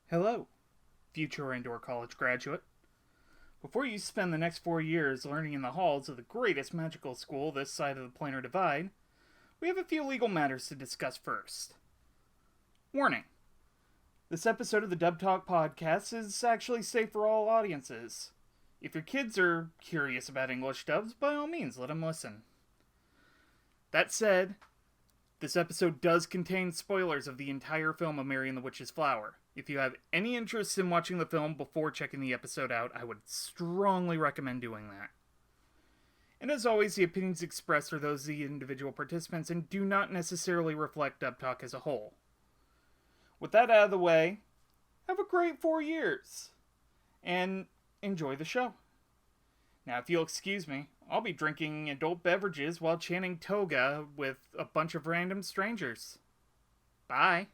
Hello, future Endor College graduate. Before you spend the next 4 years learning in the halls of the greatest magical school this side of the planar divide, we have a few legal matters to discuss first. Warning. This episode of the Dub Talk podcast is actually safe for all audiences. If your kids are curious about English dubs, by all means, let them listen. That said, this episode does contain spoilers of the entire film of Mary and the Witch's Flower. If you have any interest in watching the film before checking the episode out, I would strongly recommend doing that. And as always, the opinions expressed are those of the individual participants and do not necessarily reflect Dub Talk as a whole. With that out of the way, have a great 4 years, and enjoy the show. Now, if you'll excuse me, I'll be drinking adult beverages while chanting toga with a bunch of random strangers. Bye.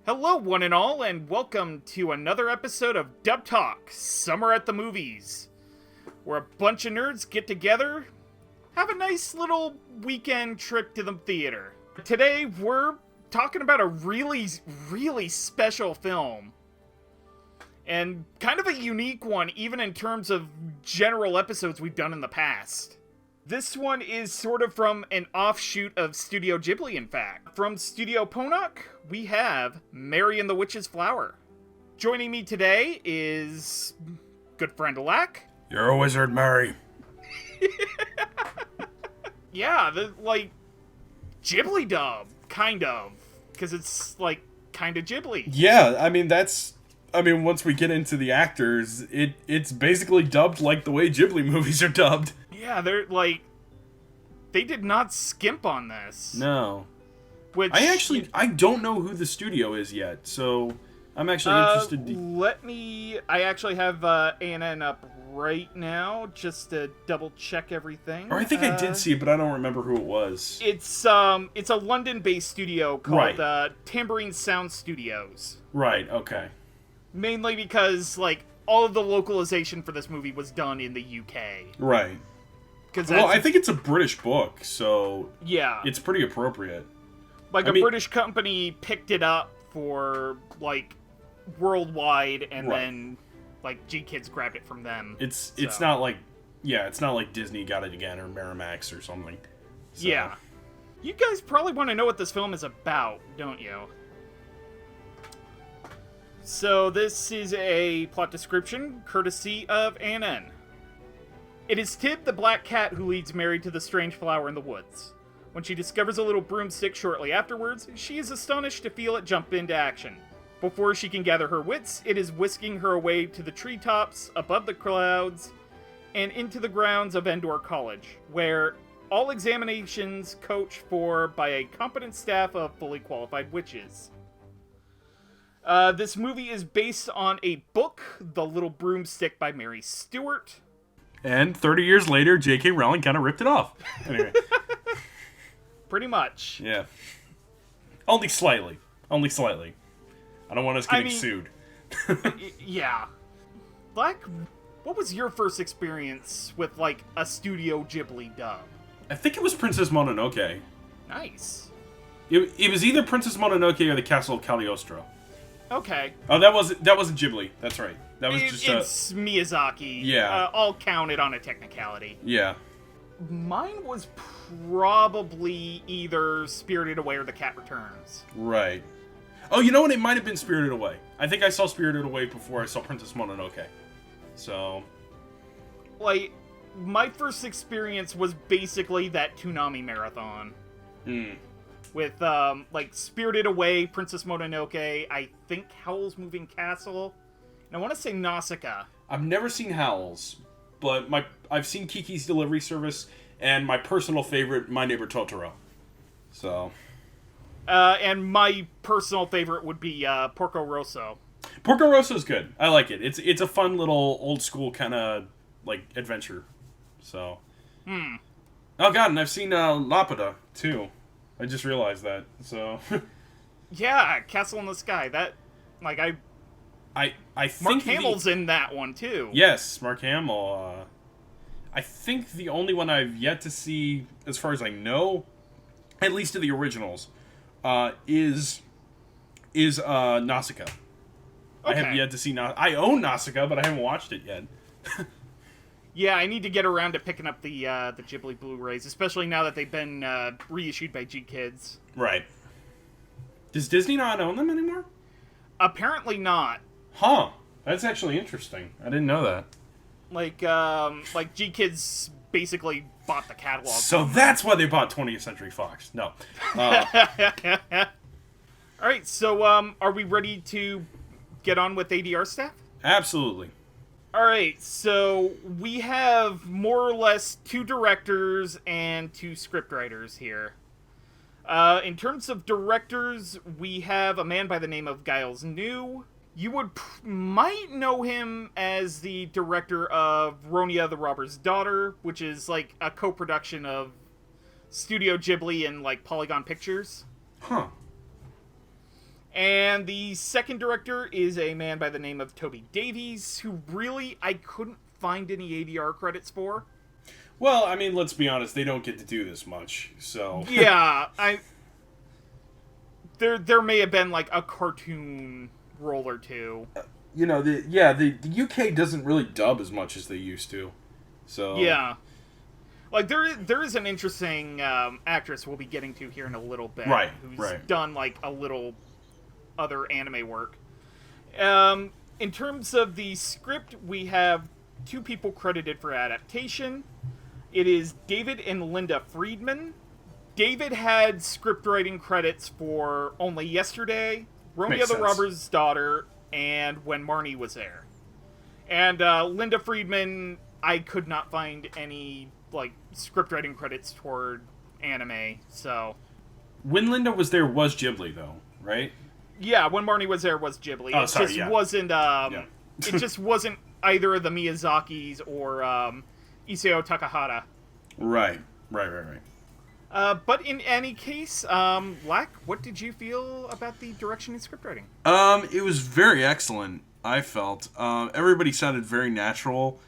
Hello, one and all, and welcome to another episode of Dub Talk, Summer at the Movies, where a bunch of nerds get together, have a nice little weekend trip to the theater. Today, we're talking about a really special film, and kind of a unique one, even in terms of general episodes we've done in the past. This one is sort of from an offshoot of Studio Ghibli, in fact. From Studio Ponok, we have Mary and the Witch's Flower. Joining me today is good friend Lac. You're a wizard, Mary. Yeah, Ghibli dub, kind of. Because it's, kind of Ghibli. Yeah, once we get into the actors, it's basically dubbed like the way Ghibli movies are dubbed. Yeah, they're, they did not skimp on this. No. Which... I don't know who the studio is yet, so I'm actually interested to... I actually have ANN up right now, just to double check everything. Or I think I did see it, but I don't remember who it was. It's a London-based studio called Tambourine Sound Studios. Right, okay. Mainly because, all of the localization for this movie was done in the UK. Right. Well, I think it's a British book, so... Yeah. It's pretty appropriate. British company picked it up for, worldwide, and then, G-Kids grabbed it from them. It's not like... Yeah, it's not like Disney got it again, or Miramax or something. So. Yeah. You guys probably want to know what this film is about, don't you? So this is a plot description courtesy of ANN. It is Tib, the black cat, who leads Mary to the strange flower in the woods. When she discovers a little broomstick shortly afterwards, she is astonished to feel it jump into action. Before she can gather her wits, it is whisking her away to the treetops, above the clouds, and into the grounds of Endor College, where all examinations coach for by a competent staff of fully qualified witches. This movie is based on a book, The Little Broomstick by Mary Stewart. And 30 years later, J.K. Rowling kind of ripped it off. Anyway. Pretty much. Yeah. Only slightly. Only slightly. I don't want us getting sued. Yeah. Lac, what was your first experience with, a Studio Ghibli dub? I think it was Princess Mononoke. Nice. It was either Princess Mononoke or the Castle of Cagliostro. Okay. Oh, that wasn't Ghibli. That's right. That was It's Miyazaki. Yeah. All counted on a technicality. Yeah. Mine was probably either Spirited Away or The Cat Returns. Right. Oh, you know what? It might have been Spirited Away. I think I saw Spirited Away before I saw Princess Mononoke. So... my first experience was basically that Toonami marathon. With, Spirited Away, Princess Mononoke, I think Howl's Moving Castle, and I want to say Nausicaa. I've never seen Howl's, but I've seen Kiki's Delivery Service, and my personal favorite, My Neighbor Totoro. So... and my personal favorite would be, Porco Rosso. Porco Rosso's good. I like it. It's a fun little old-school kind of, adventure. So... Oh, God, and I've seen, Laputa, too. I just realized that, so... Yeah, Castle in the Sky. That, I think Mark Hamill's in that one, too. Yes, Mark Hamill. I think the only one I've yet to see, as far as I know, at least of the originals, is Nausicaa. Okay. I have yet to see I own Nausicaa, but I haven't watched it yet. Yeah, I need to get around to picking up the Ghibli Blu-rays, especially now that they've been reissued by G-Kids. Right. Does Disney not own them anymore? Apparently not. Huh. That's actually interesting. I didn't know that. Like G-Kids basically bought the catalog. So that's why they bought 20th Century Fox. No. All right, so are we ready to get on with ADR Staff? Absolutely. All right, so we have more or less 2 directors and 2 scriptwriters here. In terms of directors, we have a man by the name of Giles New. You might know him as the director of Ronia the Robber's Daughter, which is like a co-production of Studio Ghibli and like Polygon Pictures. Huh. And the second director is a man by the name of Toby Davies, who really I couldn't find any ADR credits for. Well, I mean, let's be honest, they don't get to do this much, so... Yeah, There may have been, like, a cartoon role or two. The UK doesn't really dub as much as they used to, so... Yeah. Like, there is an interesting actress we'll be getting to here in a little bit. Right, who's done, like, a little other anime work. In terms of the script, we have 2 people credited for adaptation. It is David and Linda Friedman. David had scriptwriting credits for Only Yesterday, Ronia the Robber's Daughter, and When Marnie Was There. And Linda Friedman, I could not find any like scriptwriting credits toward anime, so... When Linda Was There was Ghibli, though, right? Yeah, When Marnie Was There was Ghibli. Oh, sorry, it just wasn't, it just wasn't either of the Miyazakis or Isao Takahata. Right. But in any case, Lac, what did you feel about the direction and scriptwriting? It was very excellent, I felt. Everybody sounded very natural.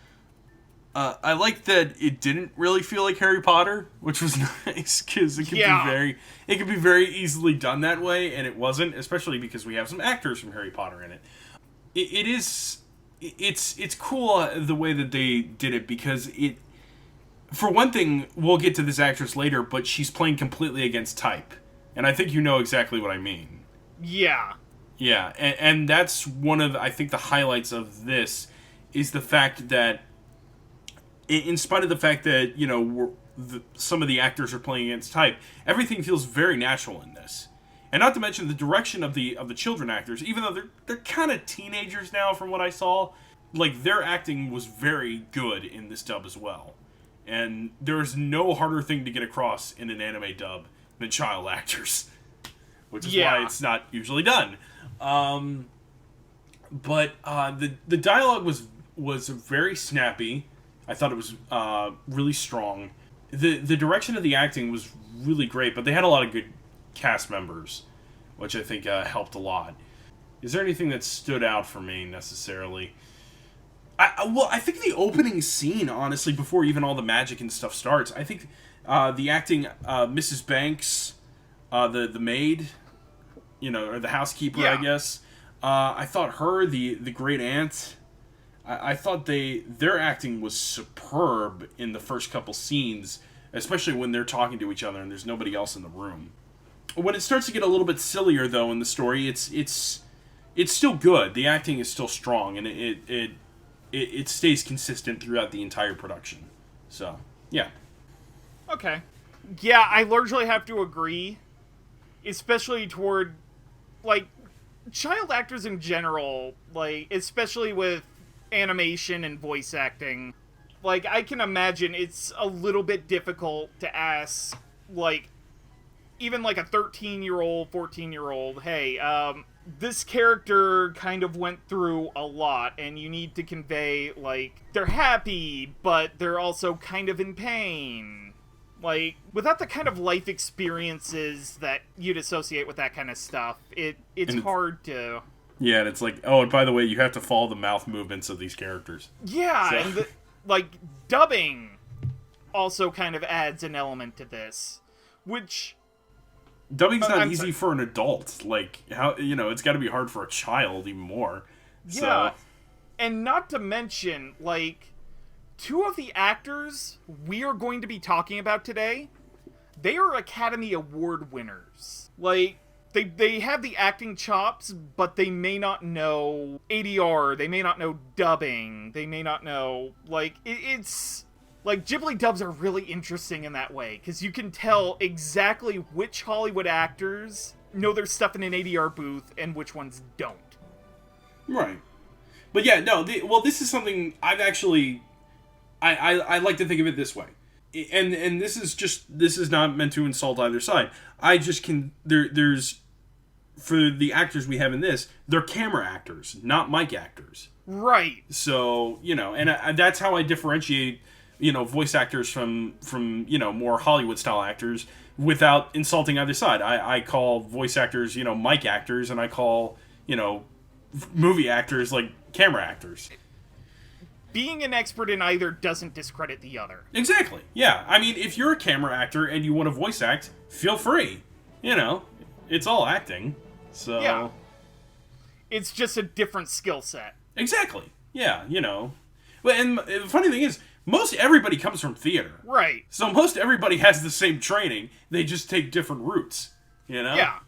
I liked that it didn't really feel like Harry Potter, which was nice, because it could be very easily done that way, and it wasn't, especially because we have some actors from Harry Potter in it. It's cool the way that they did it, because it... For one thing, we'll get to this actress later, but she's playing completely against type. And I think you know exactly what I mean. Yeah. Yeah, and that's one of, I think, the highlights of this, is the fact that, in spite of the fact that, some of the actors are playing against type, everything feels very natural in this. And not to mention the direction of the children actors, even though they're kind of teenagers now from what I saw, like, their acting was very good in this dub as well. And there's no harder thing to get across in an anime dub than child actors, which is why it's not usually done. But the dialogue was very snappy. I thought it was really strong. The direction of the acting was really great, but they had a lot of good cast members, which I think helped a lot. Is there anything that stood out for me necessarily? I think the opening scene, honestly, before even all the magic and stuff starts, I think the acting, Mrs. Banks, the maid, or the housekeeper, I guess. I thought her, the great aunt, I thought their acting was superb in the first couple scenes, especially when they're talking to each other and there's nobody else in the room. When it starts to get a little bit sillier, though, in the story, it's still good. The acting is still strong, and it stays consistent throughout the entire production. So, yeah. Okay. Yeah, I largely have to agree. Especially toward, like, child actors in general. Like, especially with animation and voice acting. Like, I can imagine it's a little bit difficult to ask, like, even like a 13-year-old, 14-year-old, hey, this character kind of went through a lot, and you need to convey, like, they're happy, but they're also kind of in pain. Like, without the kind of life experiences that you'd associate with that kind of stuff, it's hard to... Yeah, and it's like, oh, and by the way, you have to follow the mouth movements of these characters. Yeah, So- and like dubbing also kind of adds an element to this, which Dubbing's not I'm easy sorry. for an adult. Like, how, it's got to be hard for a child even more. yeah, So, and not to mention like two of the actors we are going to be talking about today, they are Academy Award winners. Like they have the acting chops, but they may not know ADR, they may not know dubbing, they may not know like it's like Ghibli dubs are really interesting in that way because you can tell exactly which Hollywood actors know their stuff in an ADR booth and which ones don't. right. But yeah, no, this is something I've actually, I like to think of it this way. And this is not meant to insult either side. I just can, there's, for the actors we have in this, they're camera actors, not mic actors. Right. So, and that's how I differentiate, voice actors from more Hollywood style actors without insulting either side. I call voice actors, mic actors, and I call, movie actors like camera actors. Being an expert in either doesn't discredit the other. Exactly. Yeah. I mean, if you're a camera actor and you want to voice act, feel free. It's all acting. So Yeah. It's just a different skill set. Exactly. Yeah, But and the funny thing is, most everybody comes from theater. Right. So most everybody has the same training. They just take different routes, Yeah.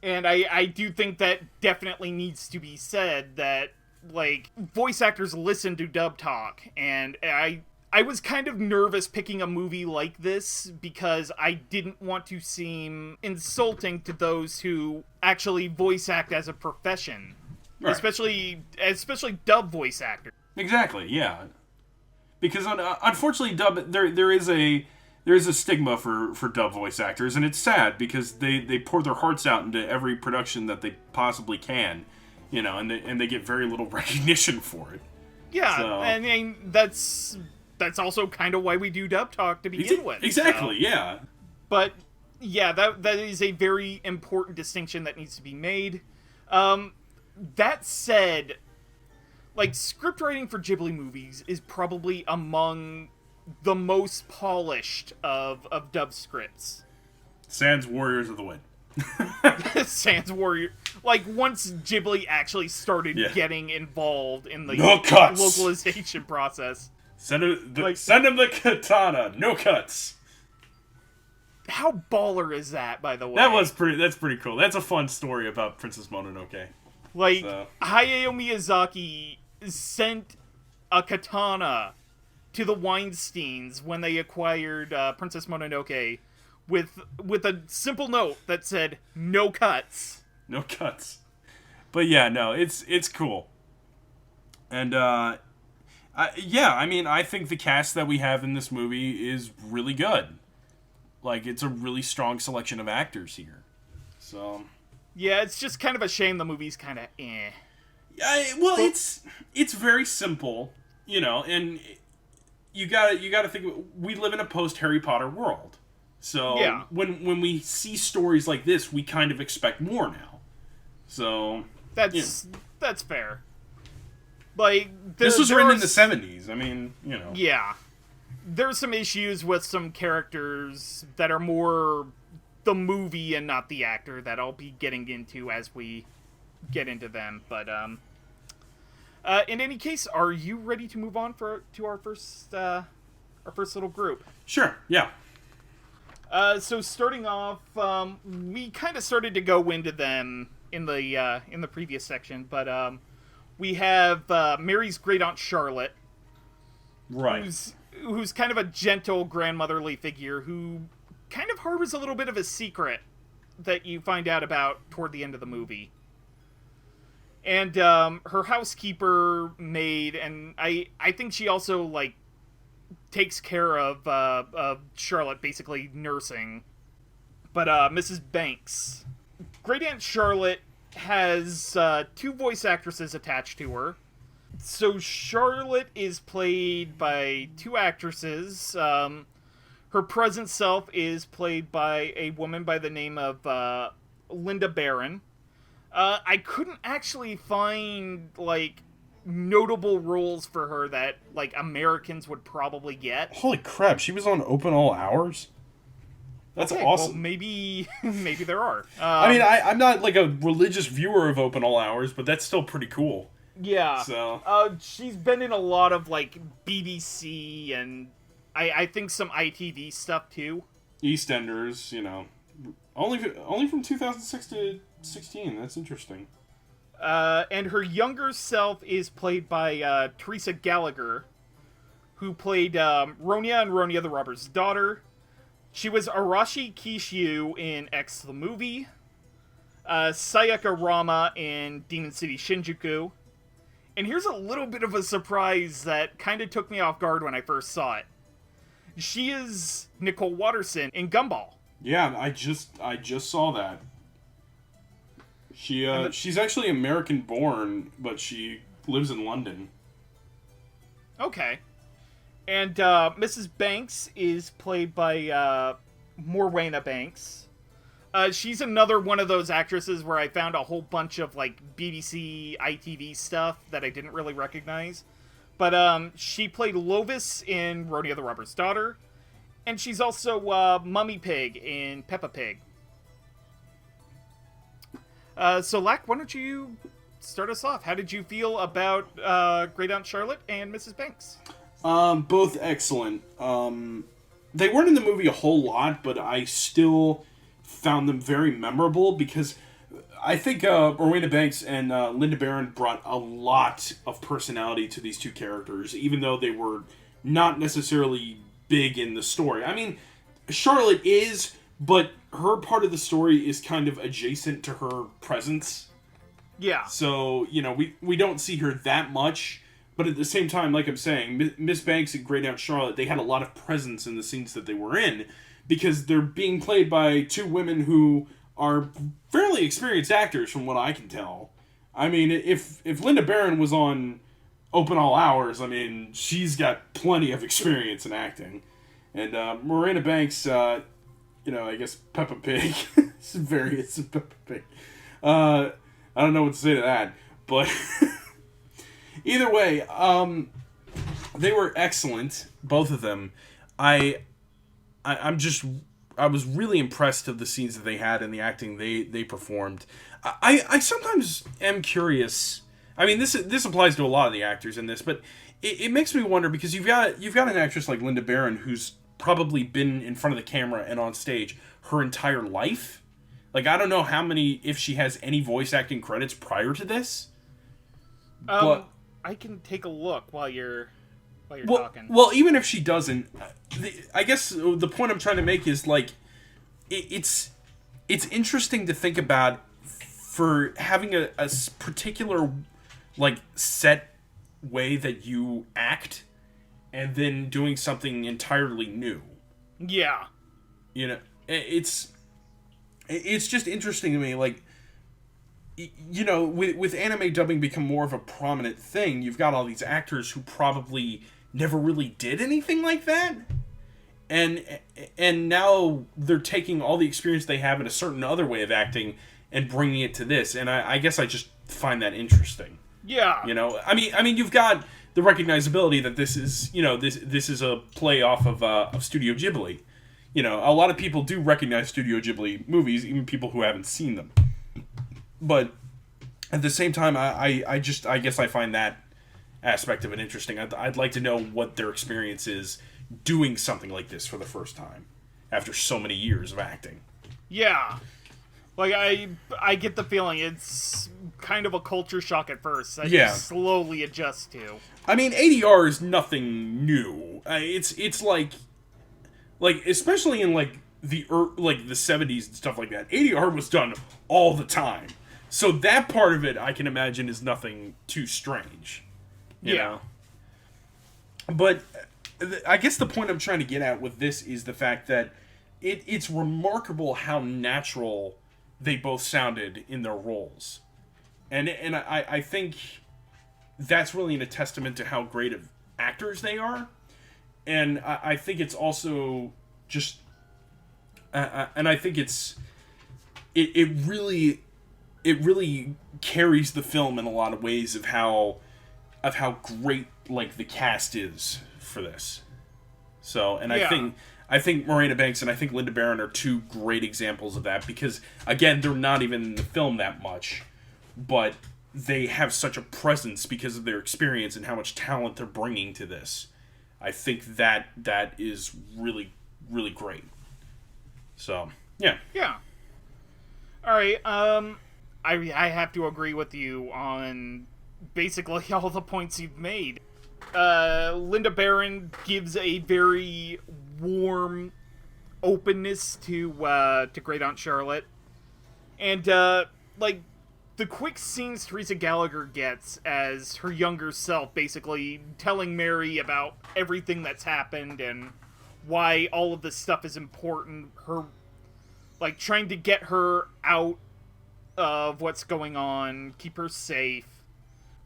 And I do think that definitely needs to be said that, like, voice actors listen to dub talk, and I was kind of nervous picking a movie like this because I didn't want to seem insulting to those who actually voice act as a profession. Right. Especially dub voice actors. Exactly, yeah. Because unfortunately, dub there is a stigma for dub voice actors, and it's sad because they pour their hearts out into every production that they possibly can, and they get very little recognition for it. Yeah, So- I mean that's also kind of why we do dub talk to begin with. Exactly, so. yeah. But yeah, that is a very important distinction that needs to be made. That said, like, script writing for Ghibli movies is probably among the most polished of dub scripts. Sans Warriors of the Wind. Sans Warrior, like, once Ghibli actually started Yeah. getting involved in the No cuts. localization process. Send him the katana. No cuts. How baller is that, by the way? That's pretty cool. That's a fun story about Princess Mononoke. Like, So- Hayao Miyazaki sent a katana to the Weinsteins when they acquired Princess Mononoke with a simple note that said, no cuts. No cuts. But yeah, no, it's cool. And I think the cast that we have in this movie is really good. Like, it's a really strong selection of actors here. So Yeah, it's just kind of a shame the movie's kind of eh. it's very simple, and you gotta think. We live in a post Harry Potter world, so Yeah. when we see stories like this, we kind of expect more now. So That's fair. Like, this was there written are in the 70s. I mean, Yeah. There's some issues with some characters that are more the movie and not the actor that I'll be getting into as we get into them. But in any case, are you ready to move on to our first little group? Sure, yeah. So starting off, we kind of started to go into them in the previous section, but we have Mary's great aunt Charlotte, Right. who's kind of a gentle grandmotherly figure who kind of harbors a little bit of a secret that you find out about toward the end of the movie. And her housekeeper maid, and I think she also, like, takes care of Charlotte, basically nursing. But Mrs. Banks. Great Aunt Charlotte has two voice actresses attached to her. So Charlotte is played by two actresses. Her present self is played by a woman by the name of Linda Barron. I couldn't actually find, like, notable roles for her that, like, Americans would probably get. Holy crap, she was on Open All Hours? That's okay, awesome. Well, maybe there are. I mean, I'm not, like, a religious viewer of Open All Hours, but that's still pretty cool. Yeah. So. She's been in a lot of, like, BBC and I think some ITV stuff, too. EastEnders, you know. Only from 2006 to 16. That's interesting. And her younger self is played by Teresa Gallagher, who played Ronya in Ronya the Robber's Daughter. She was Arashi Kishio in X the Movie, Sayaka Rama in Demon City Shinjuku. And here's a little bit of a surprise that kind of took me off guard when I first saw it. She is Nicole Watterson in Gumball. Yeah, I just saw that. She's actually American born, but she lives in London. Okay. And Mrs. Banks is played by Morwenna Banks. She's another one of those actresses where I found a whole bunch of like BBC, ITV stuff that I didn't really recognize. But she played Lovis in Ronya the Robber's Daughter. And she's also Mummy Pig in Peppa Pig. So, Lac, why don't you start us off? How did you feel about Great Aunt Charlotte and Mrs. Banks? Both excellent. They weren't in the movie a whole lot, but I still found them very memorable because I think Morwenna Banks and Linda Barron brought a lot of personality to these two characters, even though they were not necessarily big in the story. I mean, Charlotte is, but her part of the story is kind of adjacent to her presence. Yeah. So, you know, we don't see her that much, but at the same time, like I'm saying, Miss Banks and Great Aunt Charlotte, they had a lot of presence in the scenes that they were in, because they're being played by two women who are fairly experienced actors, from what I can tell. I mean, if Linda Barron was on Open All Hours, I mean, she's got plenty of experience in acting. And Morwenna Banks, you know, I guess Peppa Pig. It's various of Peppa Pig. I don't know what to say to that. But either way, they were excellent, both of them. I was really impressed of the scenes that they had and the acting they performed. I sometimes am curious. I mean, this applies to a lot of the actors in this, but it makes me wonder, because you've got an actress like Linda Barron who's probably been in front of the camera and on stage her entire life. Like, I don't know if she has any voice acting credits prior to this. But I can take a look while you're talking. Well, even if she doesn't, I guess the point I'm trying to make is, like, it's interesting to think about for having a particular, like, set way that you act and then doing something entirely new. Yeah. You know, it's just interesting to me, like, you know, with anime dubbing become more of a prominent thing, you've got all these actors who probably never really did anything like that. And now they're taking all the experience they have in a certain other way of acting and bringing it to this. And I guess I just find that interesting. Yeah. You know, I mean, you've got the recognizability that this is, you know, this is a play off of Studio Ghibli. You know, a lot of people do recognize Studio Ghibli movies, even people who haven't seen them. But at the same time, I guess I find that aspect of it interesting. I'd like to know what their experience is doing something like this for the first time after so many years of acting. Yeah. Like, I get the feeling it's kind of a culture shock at first that you slowly adjust to. I mean, ADR is nothing new. It's like especially in like the 70s and stuff like that. ADR was done all the time. So that part of it, I can imagine, is nothing too strange. You know? But I guess the point I'm trying to get at with this is the fact that it's remarkable how natural they both sounded in their roles. And I think that's really a testament to how great of actors they are. And I think it's also just... and I think it really it really carries the film in a lot of ways of how great like the cast is for this. So, and Yeah. I think Morena Banks and I think Linda Barron are two great examples of that because again, they're not even in the film that much, but they have such a presence because of their experience and how much talent they're bringing to this. I think that is really, really great. So, yeah. Yeah. All right. I have to agree with you on basically all the points you've made. Linda Barron gives a very warm openness to Great Aunt Charlotte, and like the quick scenes Teresa Gallagher gets as her younger self, basically telling Mary about everything that's happened and why all of this stuff is important. Her like trying to get her out of what's going on, keep her safe.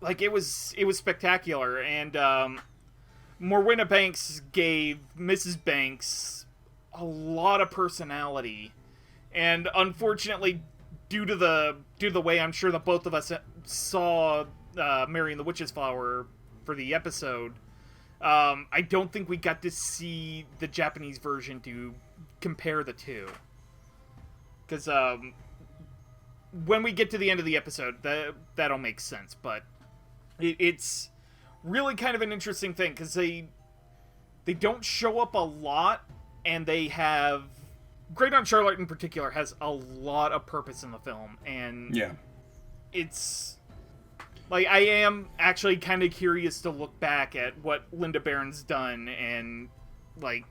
Like it was spectacular, and Morwenna Banks gave Mrs. Banks a lot of personality, and unfortunately, due to the way I'm sure that both of us saw Mary and the Witch's Flower for the episode, I don't think we got to see the Japanese version to compare the two, because when we get to the end of the episode, that'll make sense, but it's really kind of an interesting thing because they don't show up a lot, and they have Great Aunt Charlotte in particular has a lot of purpose in the film, and Yeah. it's like I am actually kind of curious to look back at what Linda Barron's done and like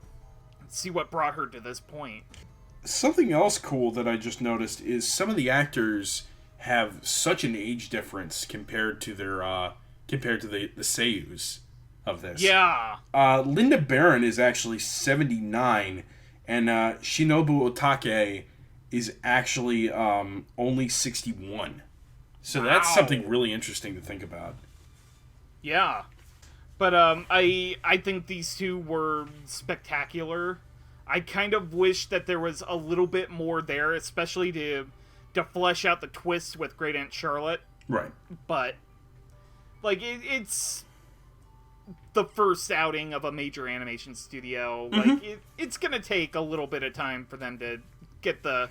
see what brought her to this point. Something else cool that I just noticed is some of the actors have such an age difference compared to their the seiyus of this. Yeah. Linda Barron is actually 79, and Shinobu Otake is actually only 61. So that's something really interesting to think about. Yeah. But I think these two were spectacular. I kind of wish that there was a little bit more there, especially to flesh out the twist with Great Aunt Charlotte. Right. But like it's the first outing of a major animation studio. Mm-hmm. Like it's gonna take a little bit of time for them to get the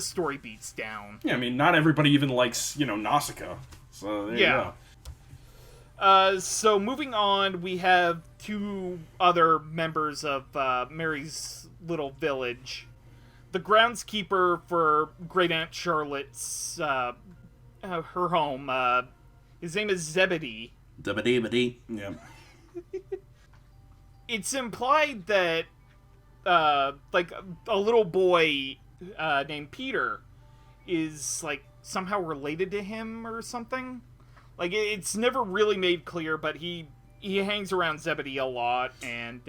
story beats down. Yeah, I mean, not everybody even likes, Nausicaa. So there you go. So moving on, we have two other members of Mary's little village. The groundskeeper for Great Aunt Charlotte's her home. His name is Zebedee. Zebedee. Yeah. It's implied that like a little boy named Peter is like somehow related to him or something. Like it's never really made clear, but he hangs around Zebedee a lot, and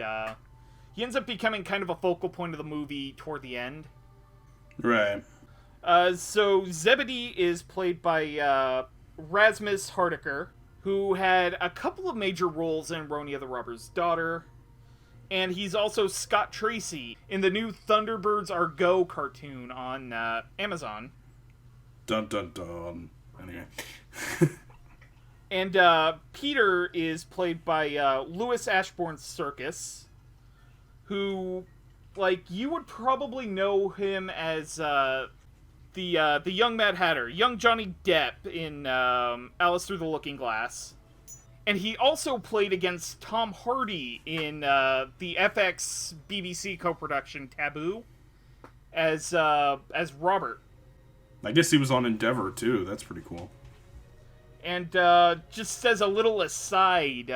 he ends up becoming kind of a focal point of the movie toward the end. Right. So Zebedee is played by Rasmus Hardiker, who had a couple of major roles in Ronia the Robber's Daughter, and he's also Scott Tracy in the new Thunderbirds Are Go cartoon on Amazon. Dun dun dun. Anyway. And Peter is played by Louis Ashbourne Circus, who, like, you would probably know him as the young Mad Hatter, young Johnny Depp in Alice Through the Looking Glass. And he also played against Tom Hardy in the FX BBC co-production Taboo as Robert. I guess he was on Endeavor too. That's pretty cool. And just as a little aside,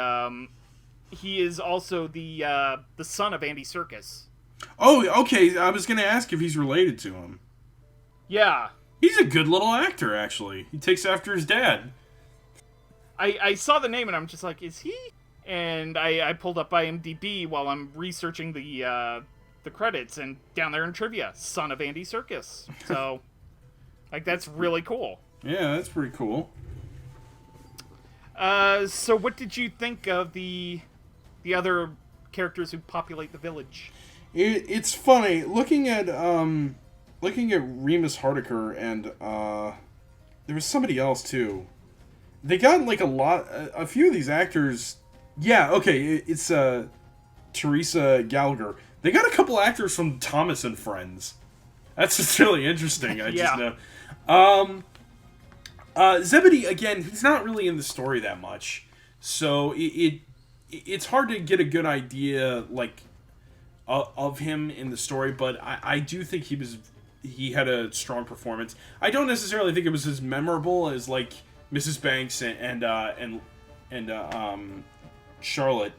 he is also the son of Andy Serkis. Oh, okay. I was going to ask if he's related to him. Yeah. He's a good little actor, actually. He takes after his dad. I saw the name and I'm just like, is he? And I pulled up IMDb while I'm researching the credits, and down there in trivia, son of Andy Serkis. So, like, that's really cool. Yeah, that's pretty cool. So what did you think of the other characters who populate the village? It's funny looking at Remus Hardiker and there was somebody else too. They got like a few of these actors. Yeah, okay, it's Teresa Gallagher. They got a couple actors from Thomas and Friends. That's just really interesting. I just know. Zebedee, again, he's not really in the story that much, so it's hard to get a good idea like of him in the story. But I do think he had a strong performance. I don't necessarily think it was as memorable as like Mrs. Banks and Charlotte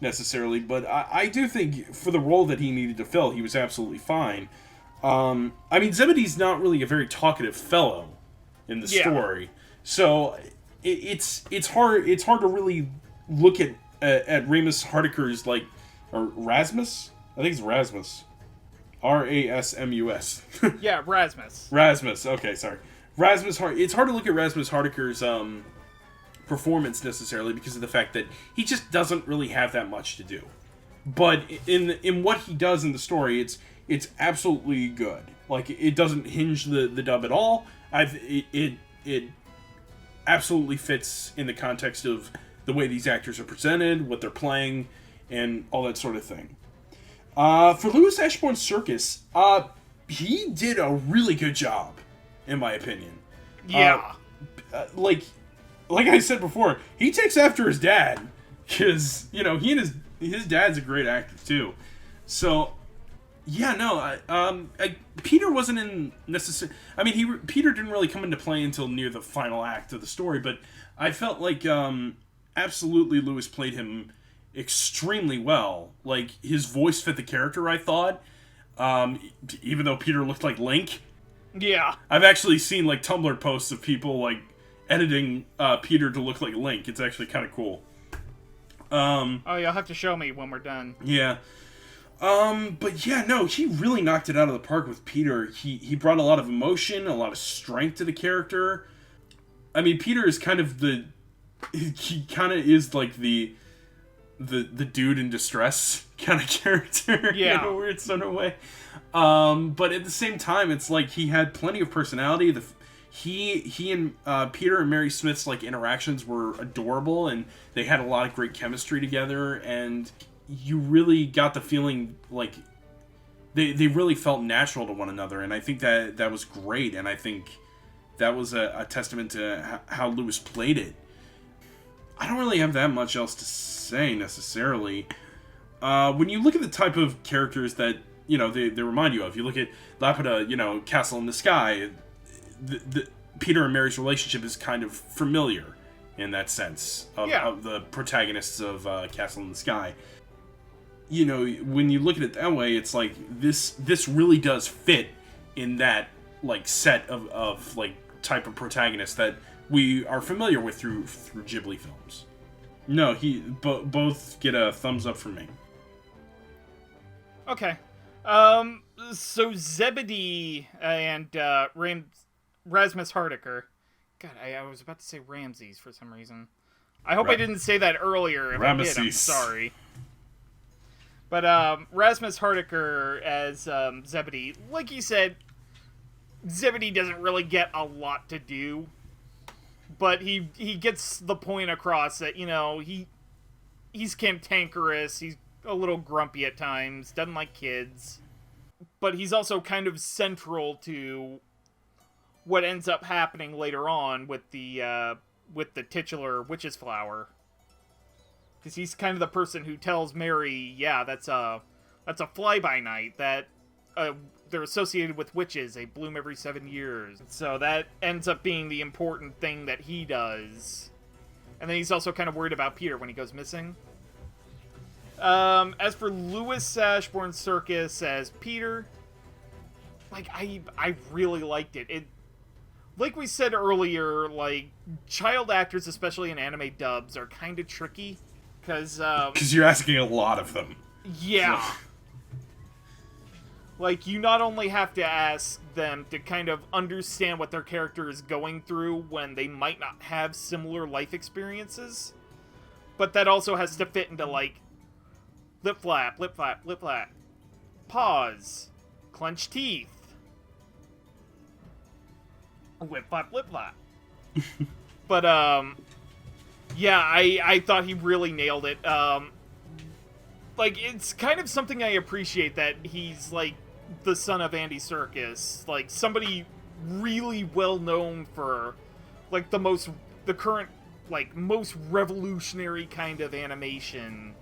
necessarily, but I do think for the role that he needed to fill, he was absolutely fine. I mean, Zebedee's not really a very talkative fellow in the story, so it's hard to really look at Ramus Hardiker's like, or Rasmus. I think it's Rasmus. Rasmus. Yeah, Rasmus. Rasmus. Okay, sorry. It's hard to look at Rasmus Hardiker's performance necessarily because of the fact that he just doesn't really have that much to do. But in what he does in the story, it's absolutely good. Like, it doesn't hinge the dub at all. It absolutely fits in the context of the way these actors are presented, what they're playing, and all that sort of thing. For Louis Ashbourne's Circus, he did a really good job, in my opinion. Yeah. Like I said before, he takes after his dad, because, he and his dad's a great actor, too. So, yeah, no, Peter wasn't in necessarily... I mean, Peter didn't really come into play until near the final act of the story, but I felt like, absolutely Louis played him extremely well. Like, his voice fit the character, I thought, even though Peter looked like Link. Yeah. I've actually seen, like, Tumblr posts of people, like, editing Peter to look like Link. It's actually kind of cool. Oh, you'll have to show me when we're done. Yeah. But yeah, no, he really knocked it out of the park with Peter. He brought a lot of emotion, a lot of strength to the character. I mean, Peter is kind of he kind of is like the dude in distress kind of character. Yeah. In a weird sort of way. But at the same time, it's like he had plenty of personality. He and Peter and Mary Smith's like interactions were adorable, and they had a lot of great chemistry together, and you really got the feeling like they really felt natural to one another, and I think that was great, and I think that was a testament to how Louis played it. I don't really have that much else to say necessarily. When you look at the type of characters that they remind you of, you look at Laputa, Castle in the Sky. The Peter and Mary's relationship is kind of familiar in that sense of the protagonists of Castle in the Sky. When you look at it that way, it's like this really does fit in that like set of like type of protagonist that we are familiar with through Ghibli films. No, both get a thumbs up from me. Okay. So Zebedee and Rasmus Hardiker. God, I was about to say Ramses for some reason. I hope I didn't say that earlier. If Ramesses. I did, I'm sorry. But Rasmus Hardiker as Zebedee, like you said, Zebedee doesn't really get a lot to do, but he gets the point across that he's cantankerous, he's a little grumpy at times, doesn't like kids, but he's also kind of central to what ends up happening later on with the titular witch's flower. Because he's kind of the person who tells Mary, yeah, that's a fly-by-night, that they're associated with witches, they bloom every 7 years. So that ends up being the important thing that he does. And then he's also kind of worried about Peter when he goes missing. As for Louis Ashbourne's Circus as Peter, like, I really liked it. Like we said earlier, like, child actors, especially in anime dubs, are kind of tricky. Because you're asking a lot of them. Yeah. Like, you not only have to ask them to kind of understand what their character is going through when they might not have similar life experiences, but that also has to fit into, like, lip flap, lip flap, lip flap, pause, clench teeth, lip flap, lip flap. But, yeah, I thought he really nailed it. Like, it's kind of something I appreciate that he's, like, the son of Andy Serkis. Like, somebody really well known for, like, the current, like, most revolutionary kind of animation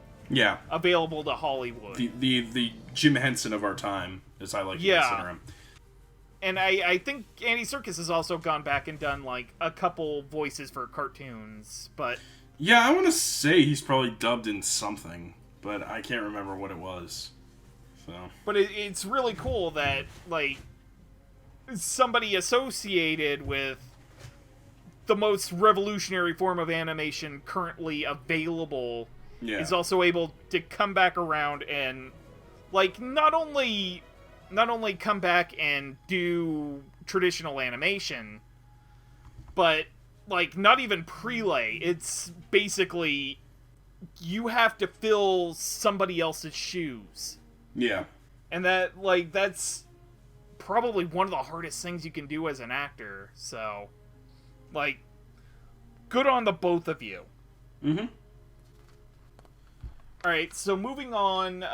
available to Hollywood. The Jim Henson of our time, as I like to consider him. And I think Andy Serkis has also gone back and done, like, a couple voices for cartoons, but... Yeah, I want to say he's probably dubbed in something, but I can't remember what it was. So. But it's really cool that, like, somebody associated with the most revolutionary form of animation currently available is also able to come back around and, like, not only come back and do traditional animation, but, like, not even prelay. It's basically you have to fill somebody else's shoes. Yeah. And that, like, that's probably one of the hardest things you can do as an actor. So, like, good on the both of you. Mm-hmm. Alright, so moving on,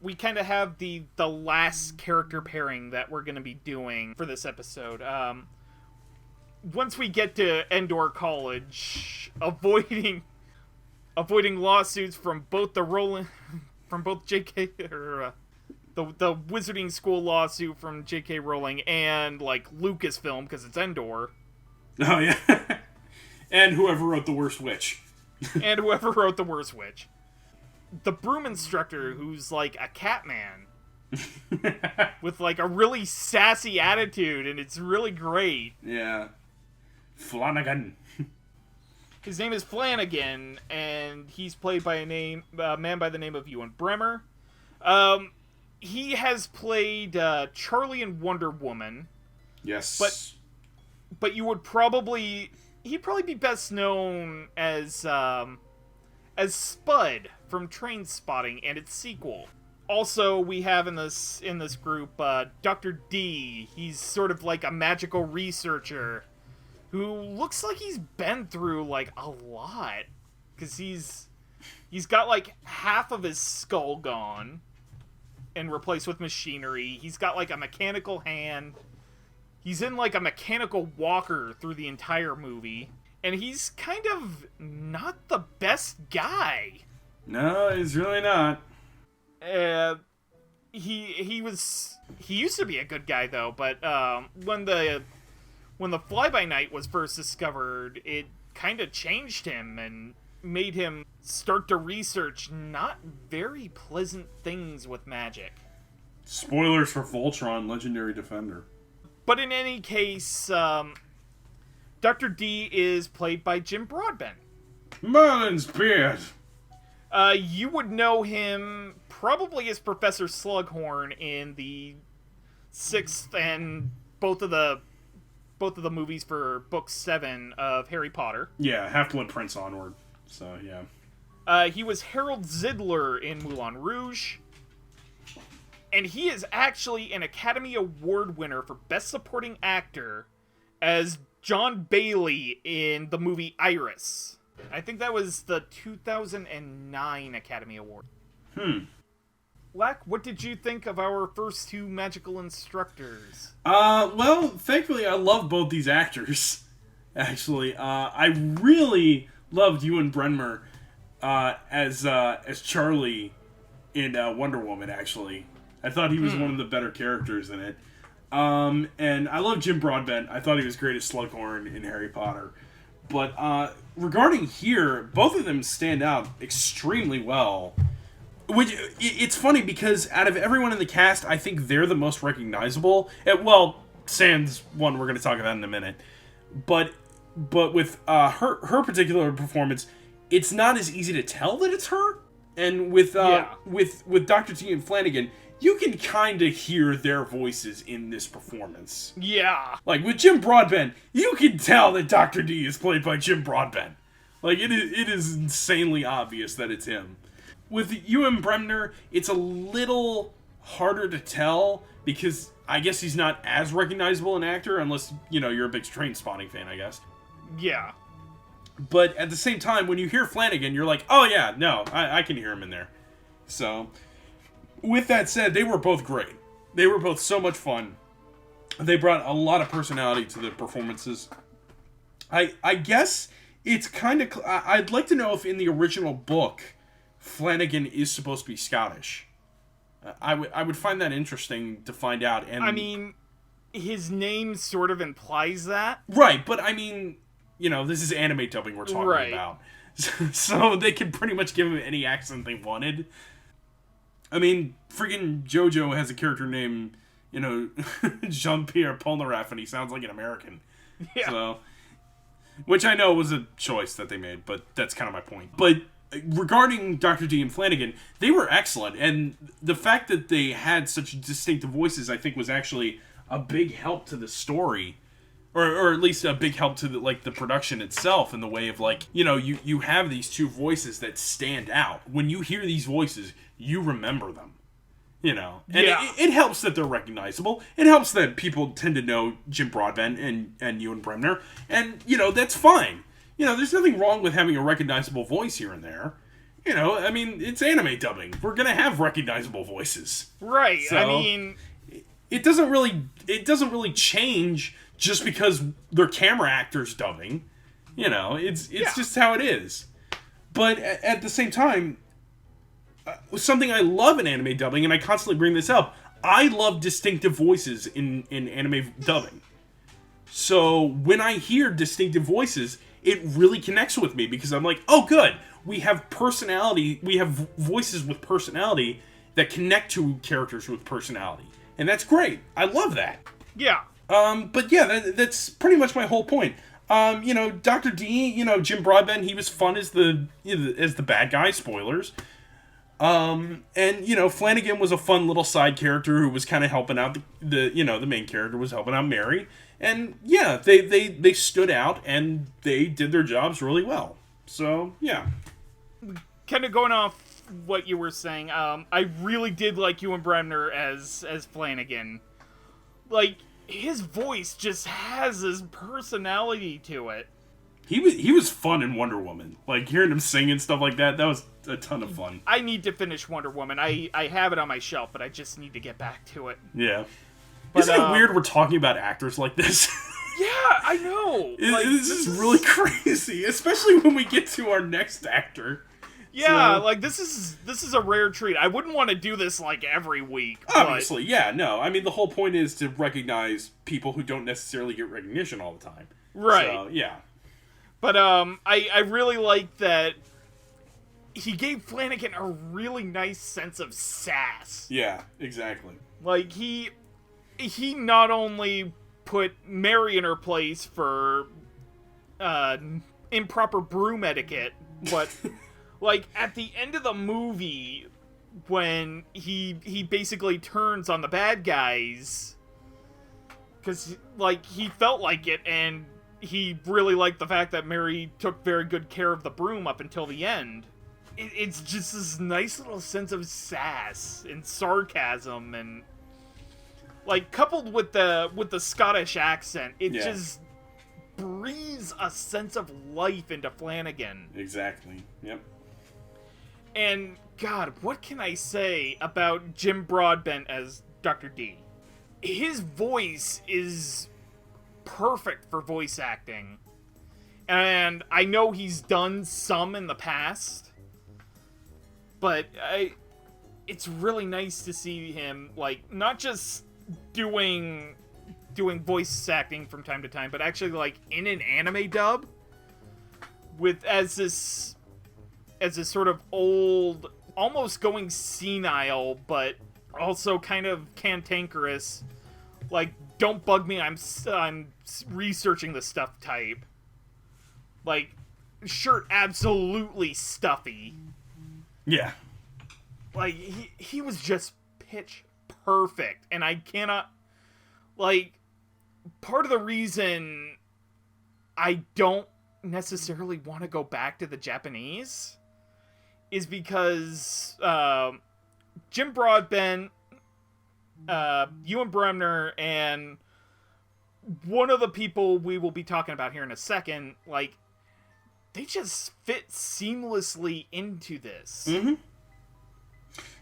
we kind of have the last character pairing that we're going to be doing for this episode. Once we get to Endor College, avoiding lawsuits from both J.K. or the Wizarding School lawsuit from J.K. Rowling and, like, Lucasfilm, because it's Endor. Oh, yeah. And whoever wrote The Worst Witch. The broom instructor, who's, like, a cat man. With, like, a really sassy attitude, and it's really great. Yeah. Flanagan. His name is Flanagan, and he's played by a man by the name of Ewan Bremer. He has played Charlie in Wonder Woman. Yes. But he'd probably be best known as Spud from Trainspotting and its sequel. Also, we have in this group Dr. D. He's sort of like a magical researcher who looks like he's been through, like, a lot. Because he's got, like, half of his skull gone and replaced with machinery. He's got, like, a mechanical hand. He's in, like, a mechanical walker through the entire movie. And he's kind of not the best guy. No, he's really not. He used to be a good guy, though, but when the Fly-By-Night was first discovered, it kind of changed him and made him start to research not very pleasant things with magic. Spoilers for Voltron, Legendary Defender. But in any case, Dr. D is played by Jim Broadbent. Merlin's beard! You would know him probably as Professor Slughorn in the 6th and both of the movies for Book 7 of Harry Potter. Yeah, Half-Blood Prince onward. So, yeah. He was Harold Zidler in Moulin Rouge. And he is actually an Academy Award winner for Best Supporting Actor as John Bailey in the movie Iris. I think that was the 2009 Academy Award. Lac, what did you think of our first two magical instructors? Well, thankfully I love both these actors, actually. I really loved Ewan Bremer as Charlie in Wonder Woman, actually. I thought he was one of the better characters in it. And I love Jim Broadbent. I thought he was great as Slughorn in Harry Potter. But regarding here, both of them stand out extremely well. Which, it's funny because out of everyone in the cast, I think they're the most recognizable. Well, sans one we're going to talk about in a minute. But with her particular performance, it's not as easy to tell that it's her. And with Dr. T and Flanagan, you can kind of hear their voices in this performance. Yeah. Like, with Jim Broadbent, you can tell that Dr. D is played by Jim Broadbent. Like, it is insanely obvious that it's him. With Ewan Bremner, it's a little harder to tell because I guess he's not as recognizable an actor unless, you're a big Trainspotting fan, I guess. Yeah. But at the same time, when you hear Flanagan, you're like, oh yeah, no, I can hear him in there. So, with that said, they were both great. They were both so much fun. They brought a lot of personality to the performances. I guess it's kind of... I'd like to know if in the original book, Flanagan is supposed to be Scottish. I would find that interesting to find out. And I mean, his name sort of implies that. Right, but I mean, this is anime dubbing we're talking about. So they could pretty much give him any accent they wanted. I mean, friggin' JoJo has a character named, Jean-Pierre Polnareff, and he sounds like an American. Yeah. So, which I know was a choice that they made, but that's kind of my point. But regarding Dr. D and Flanagan, they were excellent, and the fact that they had such distinctive voices, I think, was actually a big help to the story, or at least a big help to the production itself, in the way of you have these two voices that stand out. When you hear these voices, you remember them. And it helps that they're recognizable. It helps that people tend to know Jim Broadbent and Ewan Bremner, and that's fine. There's nothing wrong with having a recognizable voice here and there. I mean, it's anime dubbing. We're gonna have recognizable voices, right? So, I mean, it doesn't really change just because they're camera actors dubbing. It's just how it is. But at the same time, something I love in anime dubbing, and I constantly bring this up, I love distinctive voices in anime dubbing. So when I hear distinctive voices, it really connects with me, because I'm like, oh good, we have personality, we have voices with personality that connect to characters with personality. And that's great. I love that. Yeah. But yeah, that's pretty much my whole point. Dr. D, Jim Broadbent, he was fun as the bad guy, spoilers. And Flanagan was a fun little side character who was kind of helping out the main character was helping out Mary. And yeah, they stood out and they did their jobs really well. So, yeah. Kind of going off what you were saying, I really did like Ewan Bremner as Flanagan. Like, his voice just has this personality to it. He was fun in Wonder Woman. Like, hearing him sing and stuff like that was a ton of fun. I need to finish Wonder Woman. I have it on my shelf, but I just need to get back to it. Yeah. But, isn't it weird we're talking about actors like this? Yeah, I know. This is really crazy, especially when we get to our next actor. Yeah, so, this is a rare treat. I wouldn't want to do this every week. Obviously, yeah, no. I mean, the whole point is to recognize people who don't necessarily get recognition all the time. Right. So, yeah. But I really like that he gave Flanagan a really nice sense of sass. Yeah, exactly. Like, he not only put Mary in her place for improper broom etiquette, but at the end of the movie, when he basically turns on the bad guys, because he felt like it, and he really liked the fact that Mary took very good care of the broom up until the end. It's just this nice little sense of sass and sarcasm, and coupled with the Scottish accent, it just breathes a sense of life into Flanagan. Exactly. Yep. And God, what can I say about Jim Broadbent as Dr. D? His voice is perfect for voice acting. And I know he's done some in the past, but it's really nice to see him not just doing voice acting from time to time, but actually in an anime dub with as this sort of old, almost going senile, but also kind of cantankerous, don't bug me, I'm researching the stuff type. Shirt absolutely stuffy. Yeah. He was just pitch perfect, and I cannot, part of the reason I don't necessarily want to go back to the Japanese is because Jim Broadbent, Ewan Bremner, and one of the people we will be talking about here in a second, like, they just fit seamlessly into this. Mm-hmm.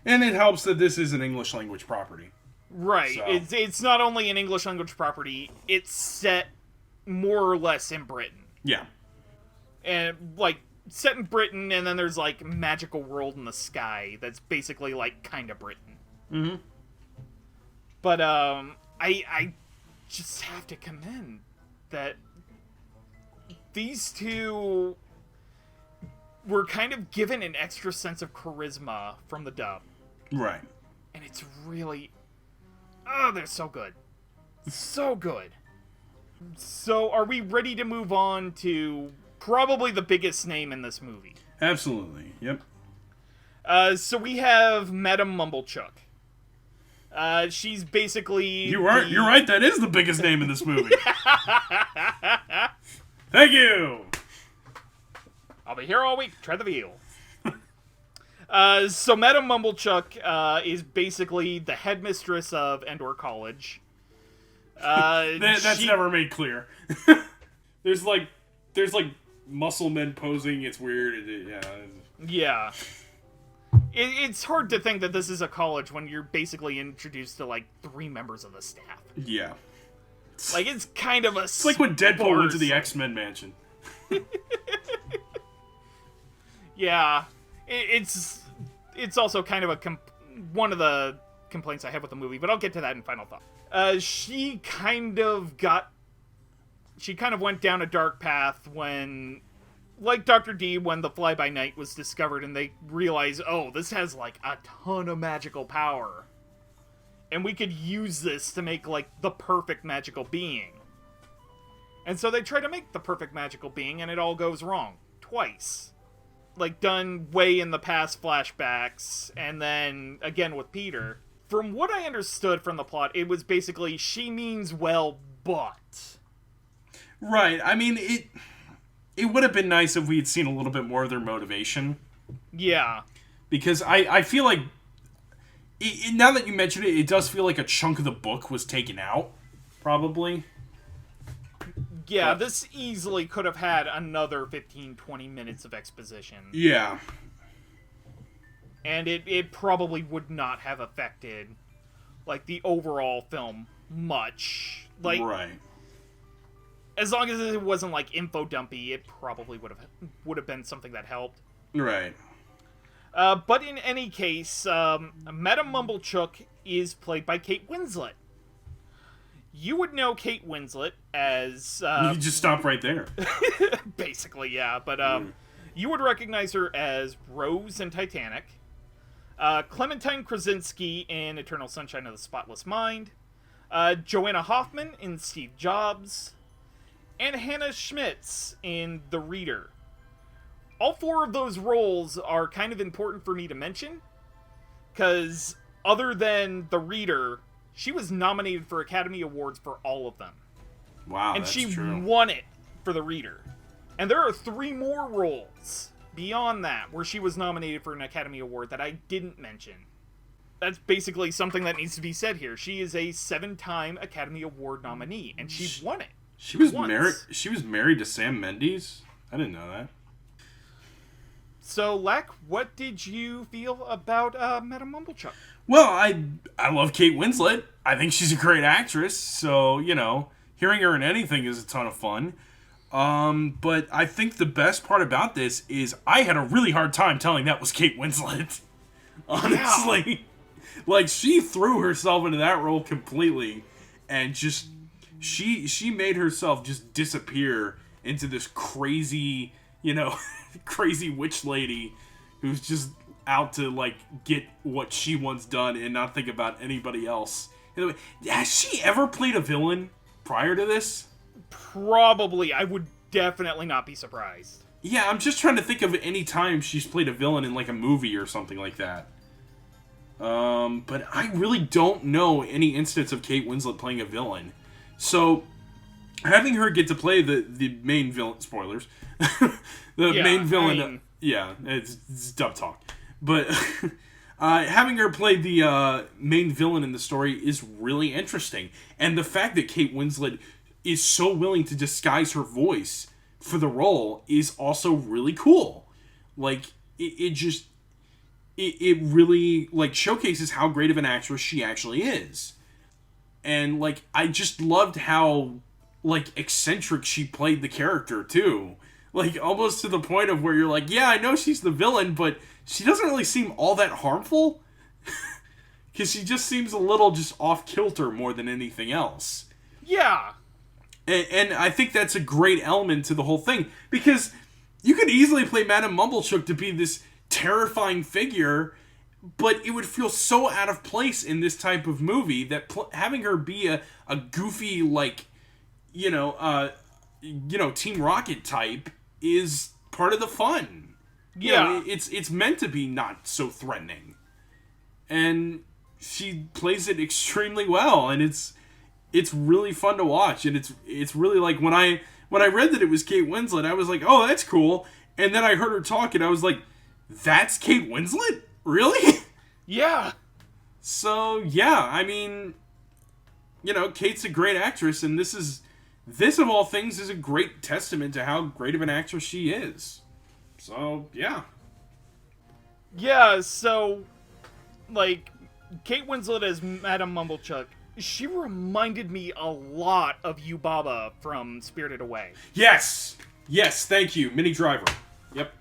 And it helps that this is an English language property. Right. So. It's not only an English language property, it's set more or less in Britain. Yeah. And, like, set in Britain, and then there's, like, magical world in the sky that's basically, like, kind of Britain. Mm-hmm. But, I just have to commend that these two were kind of given an extra sense of charisma from the dub. Right. And it's really... Oh, they're so good. So good. So, are we ready to move on to probably the biggest name in this movie? Absolutely. Yep. So we have Madame Mumblechook. She's basically... You're right, that is the biggest name in this movie. Thank you! I'll be here all week. Try the veal. So Madame Mumblechook is basically the headmistress of Endor College. That's never made clear. There's like muscle men posing. It's weird. Yeah. It's hard to think that this is a college when you're basically introduced to like 3 members of the staff. Yeah. Like, it's kind of a... It's like when Deadpool went to the X-Men mansion. Yeah. It's also kind of one of the complaints I have with the movie, but I'll get to that in final thought. She kind of went down a dark path when, like Dr. D, when the Fly-By-Night was discovered and they realized, oh, this has like a ton of magical power. And we could use this to make like the perfect magical being. And so they try to make the perfect magical being and it all goes wrong. Twice. Like, done way in the past flashbacks, and then again with Peter. From what I understood from the plot, it was basically, she means well, but... Right, I mean, it would have been nice if we had seen a little bit more of their motivation. Yeah. Because I feel like, now that you mention it, it does feel like a chunk of the book was taken out, probably. Yeah, this easily could have had another 15-20 minutes of exposition. Yeah. And it probably would not have affected, like, the overall film much. Like, right. As long as it wasn't, like, info-dumpy, it probably would have been something that helped. Right. But in any case, Madame Mumblechook is played by Kate Winslet. You would know Kate Winslet as... you could just stop right there. Basically, yeah. But you would recognize her as Rose in Titanic, Clementine Krasinski in Eternal Sunshine of the Spotless Mind, Joanna Hoffman in Steve Jobs, and Hannah Schmitz in The Reader. All 4 of those roles are kind of important for me to mention, because other than The Reader... she was nominated for Academy Awards for all of them. Wow, and that's she true. won it for The Reader. And there are 3 more roles beyond that where she was nominated for an Academy Award that I didn't mention. That's basically something that needs to be said here. She is a 7-time Academy Award nominee, and she won it. She was married. She was married to Sam Mendes. I didn't know that. So, Lac, what did you feel about Madame Mumblechook? Well, I love Kate Winslet. I think she's a great actress. So, hearing her in anything is a ton of fun. But I think the best part about this is I had a really hard time telling that was Kate Winslet. Honestly. Yeah. Like, she threw herself into that role completely. And just, she made herself just disappear into this crazy, crazy witch lady who's just out to, like, get what she wants done and not think about anybody else. Anyway, has she ever played a villain prior to this? Probably. I would definitely not be surprised. Yeah, I'm just trying to think of any time she's played a villain in, like, a movie or something like that. But I really don't know any instance of Kate Winslet playing a villain. So, having her get to play the main villain... Spoilers. Main villain... Yeah, it's dub talk. But having her play the main villain in the story is really interesting. And the fact that Kate Winslet is so willing to disguise her voice for the role is also really cool. Like, it really, like, showcases how great of an actress she actually is. And, like, I just loved how, like, eccentric she played the character, too. Like, almost to the point of where you're like, yeah, I know she's the villain, but she doesn't really seem all that harmful. Because she just seems a little just off-kilter more than anything else. Yeah. And I think that's a great element to the whole thing. Because you could easily play Madame Mumblechook to be this terrifying figure, but it would feel so out of place in this type of movie that having her be a goofy, like, Team Rocket type is part of the fun. Yeah. It's meant to be not so threatening. And she plays it extremely well, and it's really fun to watch, and it's really like when I read that it was Kate Winslet, I was like, oh, that's cool. And then I heard her talk, and I was like, that's Kate Winslet? Really? Yeah. So, yeah, I mean, Kate's a great actress, and this of all things is a great testament to how great of an actress she is. So, yeah. Yeah, so, like, Kate Winslet as Madame Mumblechook, she reminded me a lot of Yubaba from Spirited Away. Yes, thank you, Minnie Driver. Yep.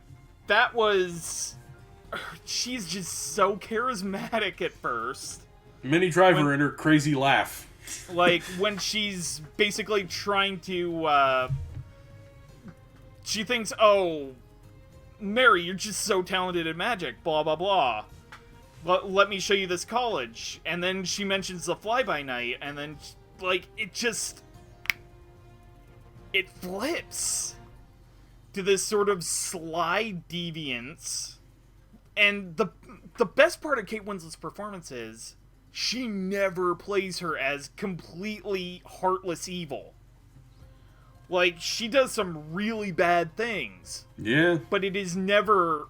That was... She's just so charismatic at first. Minnie Driver and her crazy laugh. Like, when she's basically trying to, she thinks, oh, Mary, you're just so talented at magic, blah, blah, blah. Let me show you this college. And then she mentions the fly-by-night, and then, like, it flips to this sort of sly deviance. And the best part of Kate Winslet's performance is she never plays her as completely heartless evil. Like, she does some really bad things. Yeah. But it is never...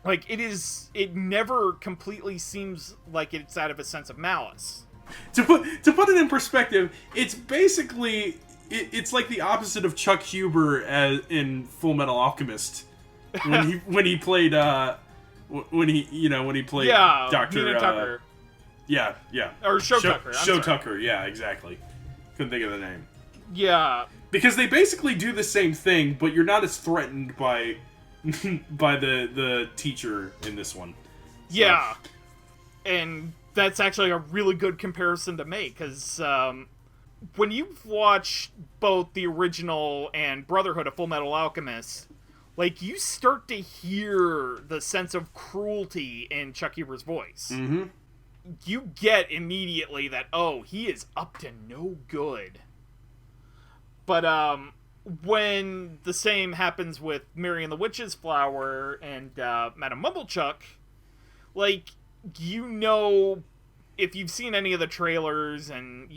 Like, it never completely seems like it's out of a sense of malice. To put it in perspective, it's basically... It's like the opposite of Chuck Huber in Full Metal Alchemist. when he played Dr. Nina Tucker. Yeah. Or Show Tucker. Show Tucker, yeah, exactly. Couldn't think of the name. Yeah. Because they basically do the same thing, but you're not as threatened by the teacher in this one. So. Yeah. And that's actually a really good comparison to make, because when you've watched both the original and Brotherhood of Full Metal Alchemist, like, you start to hear the sense of cruelty in Chuck Huber's voice. Mm-hmm. You get immediately that, oh, he is up to no good. But, when the same happens with Mary and the Witch's Flower and, Madame Mumblechook, like, if you've seen any of the trailers and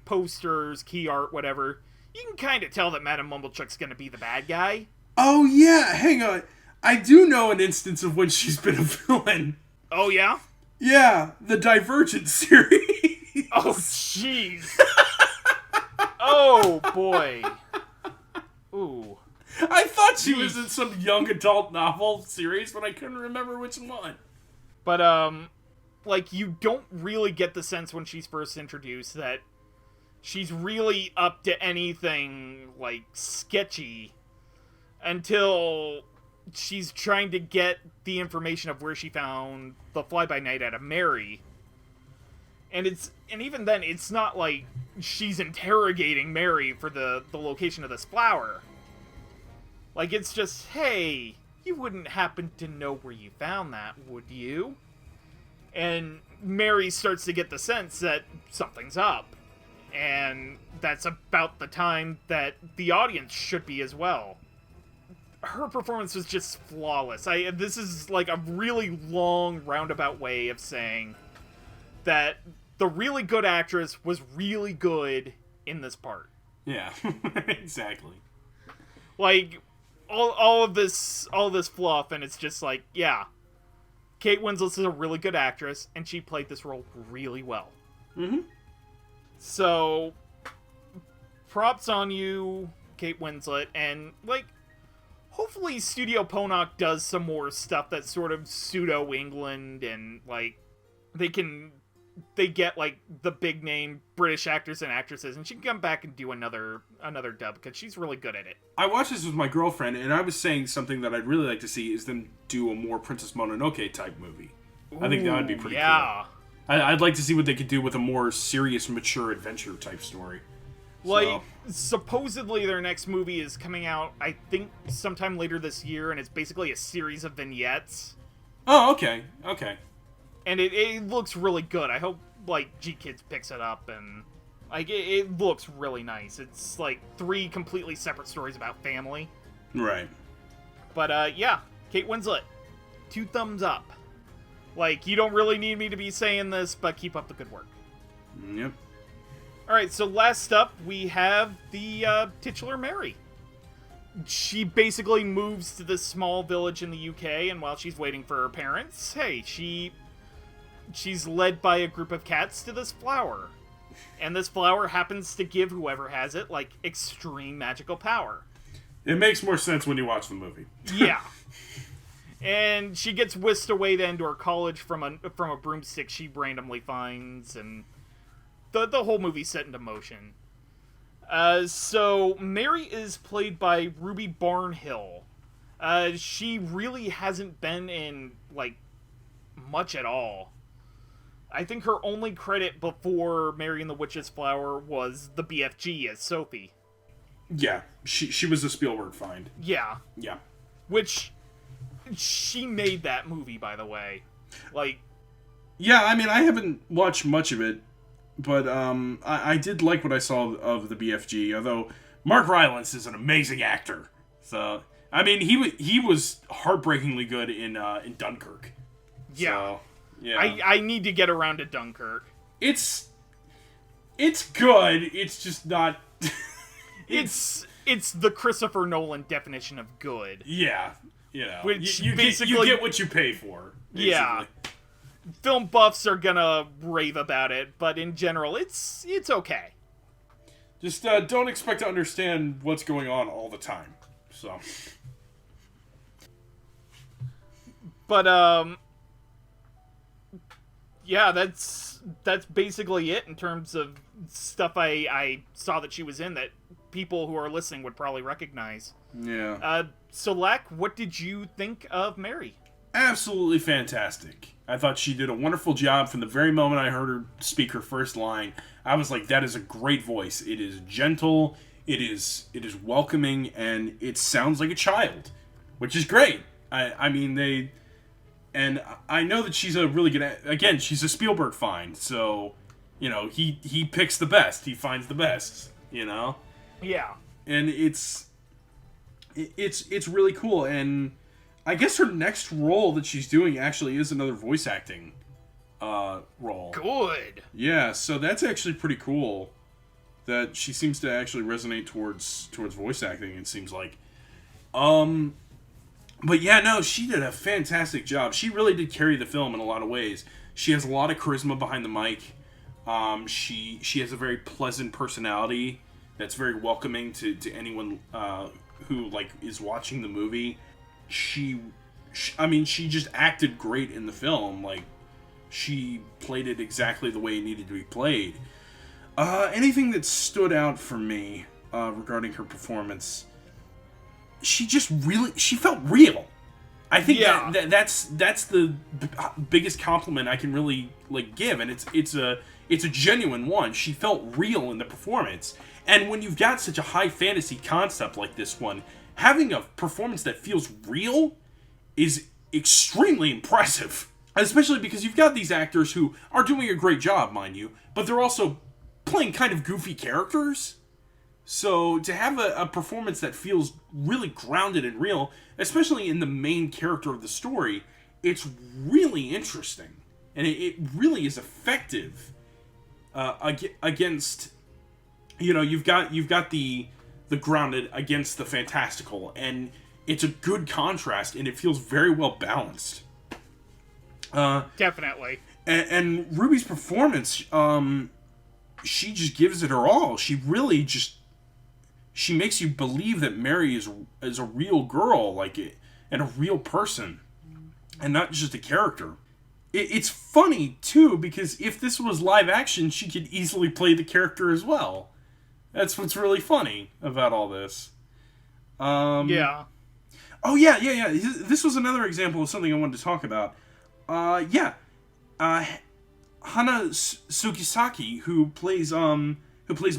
posters, key art, whatever, you can kind of tell that Madame Mumblechook's gonna be the bad guy. Oh, yeah, hang on. I do know an instance of when she's been a villain. Oh, yeah? Yeah, the Divergent series. Oh, jeez. Oh, boy. Ooh. I thought she was in some young adult novel series, but I couldn't remember which one. But, like, you don't really get the sense when she's first introduced that she's really up to anything, like, sketchy until she's trying to get the information of where she found the fly-by-night out of Mary. And even then, it's not like she's interrogating Mary for the location of this flower. Like, it's just, hey, you wouldn't happen to know where you found that, would you? And Mary starts to get the sense that something's up. And that's about the time that the audience should be as well. Her performance was just flawless. This is like a really long roundabout way of saying that the really good actress was really good in this part. Yeah, exactly. Like, all of this fluff, and it's just like, yeah, Kate Winslet is a really good actress, and she played this role really well. Mm-hmm. So, props on you, Kate Winslet, and, like, hopefully Studio Ponok does some more stuff that's sort of pseudo-England, and, like, they get, like, the big-name British actors and actresses, and she can come back and do another dub, because she's really good at it. I watched this with my girlfriend, and I was saying something that I'd really like to see is them do a more Princess Mononoke type movie. I think that would be pretty cool. I'd like to see what they could do with a more serious, mature adventure type story. Like, supposedly their next movie is coming out, I think, sometime later this year, and it's basically a series of vignettes. Oh, okay. Okay. And it looks really good. I hope, like, G-Kids picks it up, and, like, it looks really nice. It's, like, 3 completely separate stories about family. Right. But, yeah, Kate Winslet, 2 thumbs up. Like, you don't really need me to be saying this, but keep up the good work. Yep. Alright, so last up, we have the titular Mary. She basically moves to this small village in the UK, and while she's waiting for her parents, hey, she's led by a group of cats to this flower. And this flower happens to give whoever has it, like, extreme magical power. It makes more sense when you watch the movie. Yeah. And she gets whisked away to Endor College from a broomstick she randomly finds, and the whole movie's set into motion. So Mary is played by Ruby Barnhill. She really hasn't been in, like, much at all. I think her only credit before Mary and the Witch's Flower was the BFG as Sophie. Yeah, she was a Spielberg find. Yeah. Yeah. Which, she made that movie, by the way. Like... Yeah, I mean, I haven't watched much of it, but I did like what I saw of the BFG, although Mark Rylance is an amazing actor. So, I mean, he was heartbreakingly good in Dunkirk. Yeah. So, yeah. I need to get around to Dunkirk. It's good, it's just not... It's the Christopher Nolan definition of good. Yeah. You know, which you basically... you get what you pay for. Basically. Yeah. Film buffs are gonna rave about it, but in general, it's okay. Just don't expect to understand what's going on all the time. So. But, yeah, that's basically it in terms of stuff I saw that she was in that people who are listening would probably recognize. Yeah. So, Lac, what did you think of Mary? Absolutely fantastic. I thought she did a wonderful job from the very moment I heard her speak her first line. I was like, that is a great voice. It is gentle, it is welcoming, and it sounds like a child, which is great. I mean, and I know that she's a really good, again, she's a Spielberg find, so, you know, he picks the best, he finds the best, you know? Yeah. And it's really cool, and I guess her next role that she's doing actually is another voice acting role. Good. Yeah, so that's actually pretty cool that she seems to actually resonate towards voice acting, it seems like. But yeah, no, she did a fantastic job. She really did carry the film in a lot of ways. She has a lot of charisma behind the mic. She has a very pleasant personality that's very welcoming to anyone who, like, is watching the movie. She just acted great in the film. Like, she played it exactly the way it needed to be played. Anything that stood out for me regarding her performance, she felt real. I think that's the biggest compliment I can really, like, give, and it's a genuine one. She felt real in the performance, and when you've got such a high fantasy concept like this one, having a performance that feels real is extremely impressive. Especially because you've got these actors who are doing a great job, mind you, but they're also playing kind of goofy characters. So to have a performance that feels really grounded and real, especially in the main character of the story, it's really interesting. And it really is effective against, you know, you've got the grounded against the fantastical, and it's a good contrast, and it feels very well balanced. Definitely. And Ruby's performance, she just gives it her all. She really just, she makes you believe that Mary is a real girl, like, and a real person, and not just a character. It's funny, too, because if this was live action, she could easily play the character as well. That's what's really funny about all this. Yeah. Oh, yeah. This was another example of something I wanted to talk about. Hana Sugisaki, who plays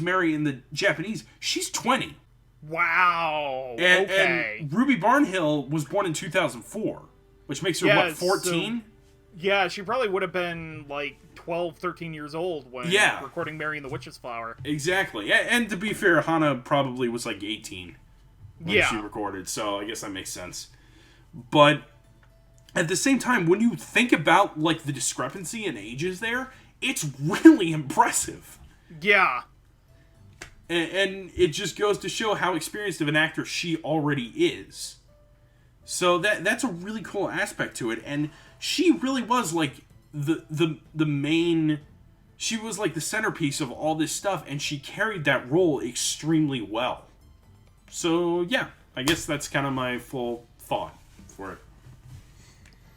Mary in the Japanese, she's 20. Wow. Okay. And Ruby Barnhill was born in 2004, which makes her, 14? So, yeah, she probably would have been, like, 12, 13 years old when recording Mary and the Witch's Flower. Exactly. And to be fair, Hana probably was, like, 18 when she recorded, so I guess that makes sense. But at the same time, when you think about, like, the discrepancy in ages there, it's really impressive. Yeah. And it just goes to show how experienced of an actor she already is. So that's a really cool aspect to it. And she really was, like, the main... She was, like, the centerpiece of all this stuff, and she carried that role extremely well. So, yeah. I guess that's kind of my full thought for it.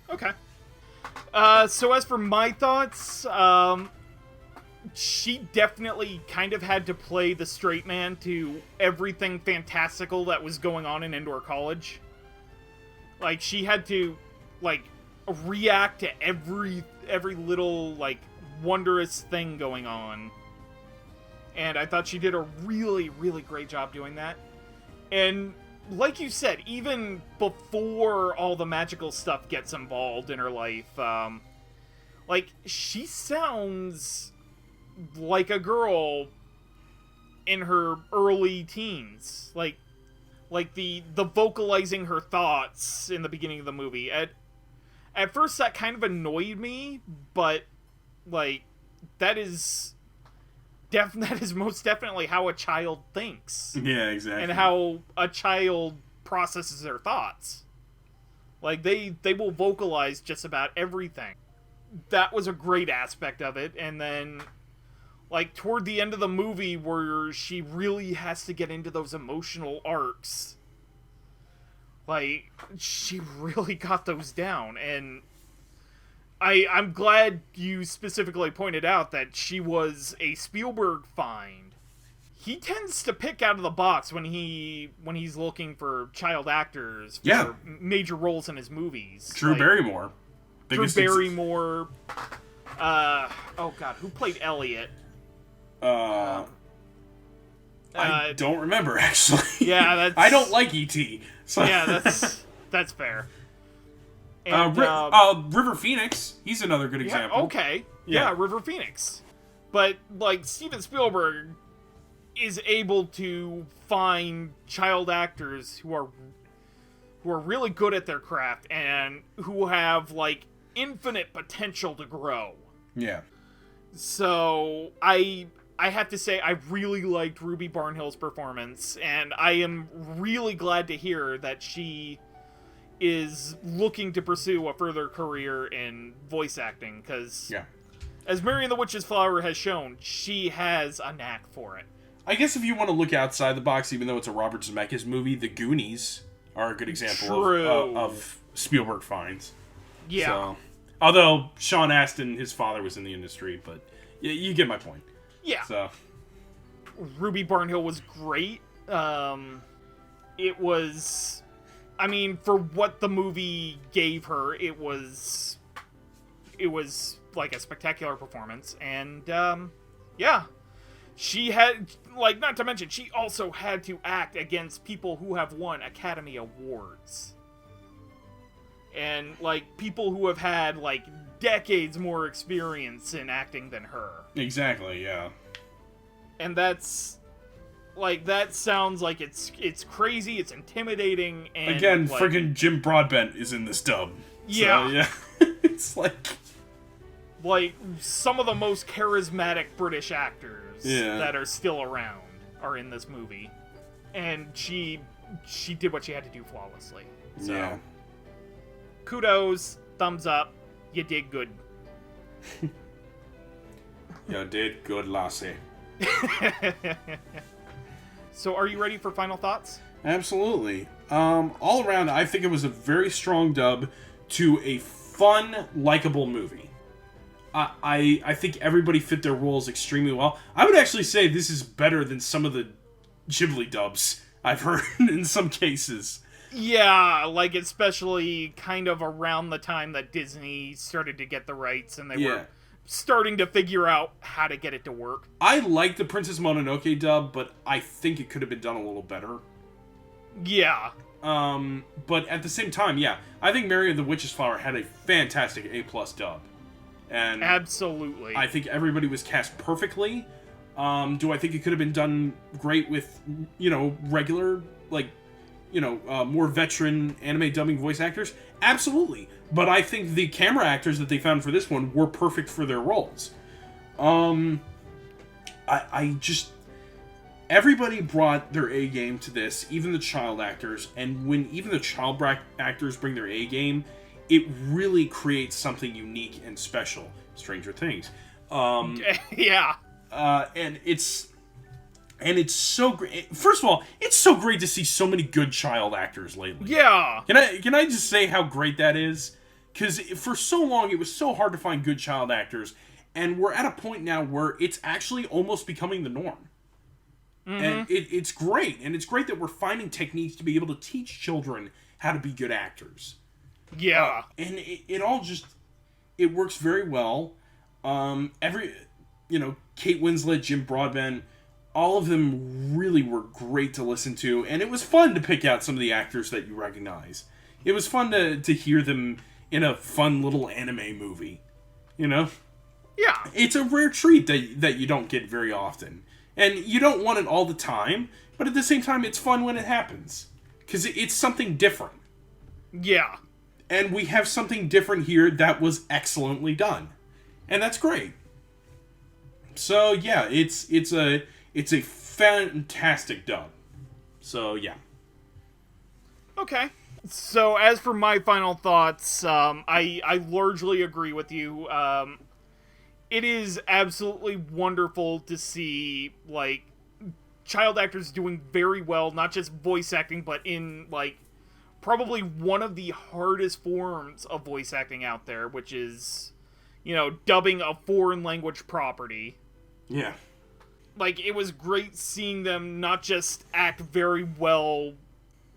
Okay. So as for my thoughts, she definitely kind of had to play the straight man to everything fantastical that was going on in Endor College. Like, she had to, like, react to every little, like, wondrous thing going on. And I thought she did a really, really great job doing that. And like you said, even before all the magical stuff gets involved in her life, like, she sounds like a girl in her early teens. Like the vocalizing her thoughts in the beginning of the movie. At first that kind of annoyed me, but, like, that is most definitely how a child thinks. Yeah, exactly. And how a child processes their thoughts. Like, they will vocalize just about everything. That was a great aspect of it. And then, like, toward the end of the movie where she really has to get into those emotional arcs, like, she really got those down. And I'm glad you specifically pointed out that she was a Spielberg find. He tends to pick out of the box when he's looking for child actors for major roles in his movies. Drew Barrymore. Drew Barrymore. Oh god, who played Elliot? I don't remember, actually. Yeah, that's... I don't like E.T. So. Yeah, that's fair. And, River Phoenix, he's another good example. Okay. Yeah, River Phoenix. But, like, Steven Spielberg is able to find child actors who are really good at their craft and who have, like, infinite potential to grow. Yeah. So, I have to say, I really liked Ruby Barnhill's performance, and I am really glad to hear that she is looking to pursue a further career in voice acting, because as Mary and the Witch's Flower has shown, she has a knack for it. I guess if you want to look outside the box, even though it's a Robert Zemeckis movie, The Goonies are a good example of Spielberg finds. Yeah. So, although Sean Astin, his father, was in the industry, but you get my point. Yeah. So, Ruby Barnhill was great. It was... I mean, for what the movie gave her, it was like a spectacular performance, and she had, like, not to mention, she also had to act against people who have won Academy Awards, and, like, people who have had, like, decades more experience in acting than her. Exactly, yeah. And that's... Like, that sounds like it's crazy, it's intimidating, and... Again, like, friggin' Jim Broadbent is in this dub. Yeah. So, yeah. It's like... Like, some of the most charismatic British actors that are still around are in this movie. And she did what she had to do flawlessly. So, kudos, thumbs up, you did good. You did good, lassie. So are you ready for final thoughts? Absolutely. All around, I think it was a very strong dub to a fun, likable movie. I think everybody fit their roles extremely well. I would actually say this is better than some of the Ghibli dubs I've heard in some cases. Yeah, like especially kind of around the time that Disney started to get the rights and they were starting to figure out how to get it to work. I like the Princess Mononoke dub, but I think it could have been done a little better. Yeah. But at the same time, yeah, I think Mary and the Witch's Flower had a fantastic A+ dub. And absolutely. I think everybody was cast perfectly. Do I think it could have been done great with, regular, more veteran anime dubbing voice actors? Absolutely. But I think the camera actors that they found for this one were perfect for their roles. Everybody brought their A game to this, even the child actors, and when even the child actors bring their A game, it really creates something unique and special. Stranger Things. Yeah. And it's so great. First of all, it's so great to see so many good child actors lately. Yeah. Can I just say how great that is? Because for so long, it was so hard to find good child actors, and we're at a point now where it's actually almost becoming the norm. Mm-hmm. And it's great, and it's great that we're finding techniques to be able to teach children how to be good actors. Yeah. And it all just, it works very well. Kate Winslet, Jim Broadbent, all of them really were great to listen to, and it was fun to pick out some of the actors that you recognize. It was fun to hear them in a fun little anime movie, Yeah. It's a rare treat that you don't get very often. And you don't want it all the time, but at the same time, it's fun when it happens. Because it's something different. Yeah. And we have something different here that was excellently done. And that's great. So, yeah, it's a fantastic dub. So, yeah. Okay. So, as for my final thoughts, I largely agree with you. It is absolutely wonderful to see, child actors doing very well, not just voice acting, but in, probably one of the hardest forms of voice acting out there, which is, dubbing a foreign language property. Yeah. It was great seeing them not just act very well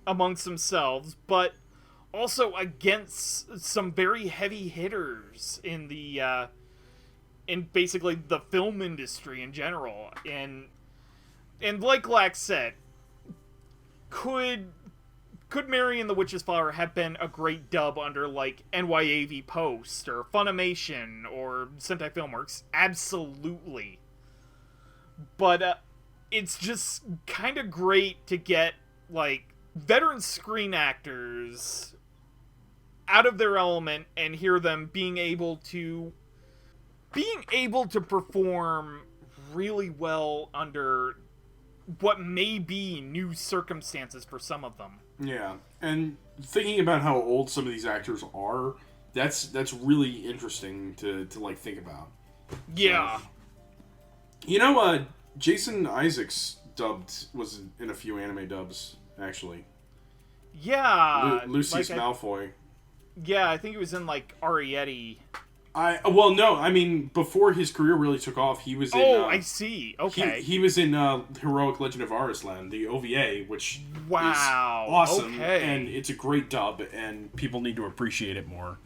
amongst themselves, but also against some very heavy hitters in the, in basically the film industry in general. And like Lac said, could Mary and the Witch's Flower have been a great dub under, NYAV Post, or Funimation, or Sentai Filmworks? Absolutely. But, it's just kind of great to get, veteran screen actors out of their element and hear them being able to perform really well under what may be new circumstances for some of them. Yeah, and thinking about how old some of these actors are, that's really interesting to think about. Yeah. So, Jason Isaacs was in a few anime dubs, actually. Yeah. Lucius Malfoy. Yeah, I think he was in, Arrietty. Before his career really took off, he was in... Oh, I see. Okay. He was in Heroic Legend of Arislan, the OVA, which is awesome, and it's a great dub, and people need to appreciate it more.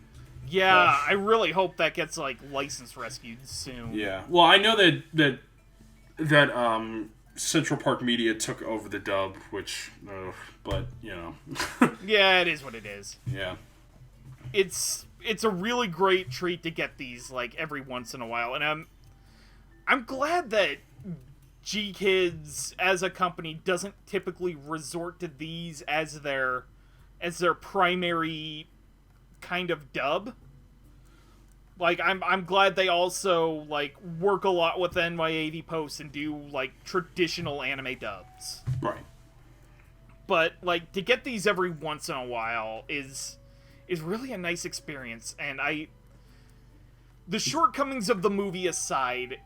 Yeah, I really hope that gets, license rescued soon. Yeah. Well, I know that Central Park Media took over the dub, which... but, Yeah, it is what it is. Yeah. It's a really great treat to get these every once in a while, and I'm glad that G-Kids as a company doesn't typically resort to these as their primary kind of dub. I'm glad they also work a lot with NYAV Post and do traditional anime dubs. Right. But to get these every once in a while is really a nice experience, and the shortcomings of the movie aside,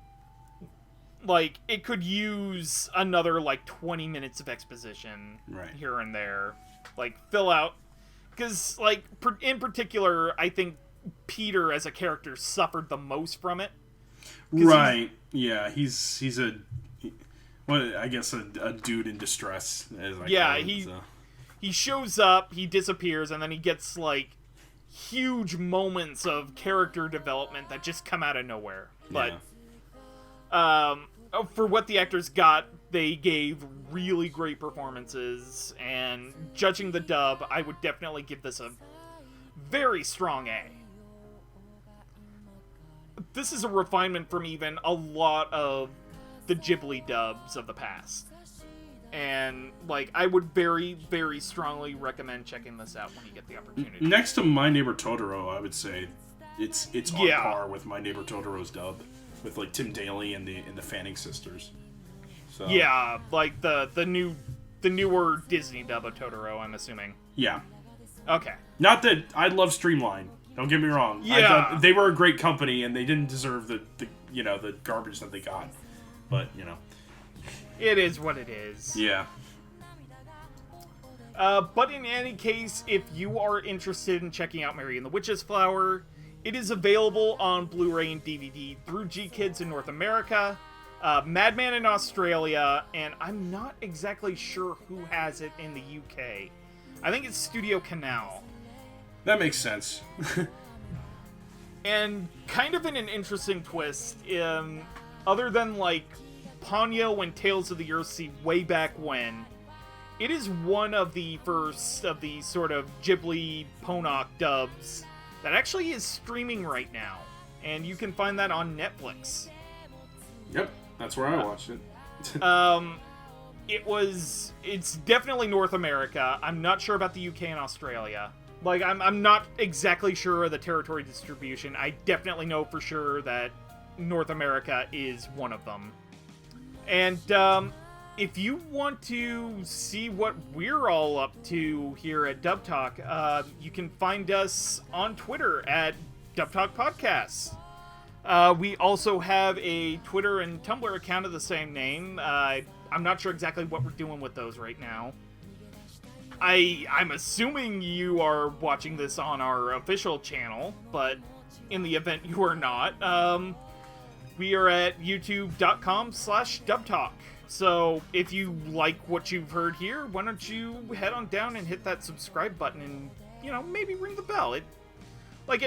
like, it could use another, like, 20 minutes of exposition here and there. Like, fill out... Because, like, in particular, I think Peter as a character suffered the most from it. Right. Yeah, he's a... I guess a dude in distress, as I call it, he shows up, he disappears, and then he gets, like, huge moments of character development that just come out of nowhere. But, for what the actors got, they gave really great performances, and judging the dub, I would definitely give this a very strong A. This is a refinement from even a lot of the Ghibli dubs of the past. And, like, I would very, very strongly recommend checking this out when you get the opportunity. Next to My Neighbor Totoro, I would say it's on par with My Neighbor Totoro's dub, with, like, Tim Daly and the Fanning sisters. So. Yeah, like the newer Disney dub of Totoro, I'm assuming. Yeah. Okay. Not that I love Streamline. Don't get me wrong. Yeah. I thought they were a great company and they didn't deserve the garbage that they got. But, it is what it is. Yeah. But in any case, if you are interested in checking out Mary and the Witch's Flower, it is available on Blu-ray and DVD through G-Kids in North America, Madman in Australia, and I'm not exactly sure who has it in the UK. I think it's Studio Canal. That makes sense. And kind of in an interesting twist, other than, like, Ponyo and Tales of the Earthsea way back when, it is one of the first of the sort of Ghibli Ponok dubs that actually is streaming right now. And you can find that on Netflix. Yep, that's where I watched it. It's definitely North America. I'm not sure about the UK and Australia. Like, I'm not exactly sure of the territory distribution. I definitely know for sure that North America is one of them. And, if you want to see what we're all up to here at Dub Talk, you can find us on Twitter at dubtalkpodcast. We also have a Twitter and Tumblr account of the same name. I'm not sure exactly what we're doing with those right now. I'm assuming you are watching this on our official channel, but in the event you are not, we are at youtube.com/dubtalk. So if you like what you've heard here, why don't you head on down and hit that subscribe button and, maybe ring the bell. It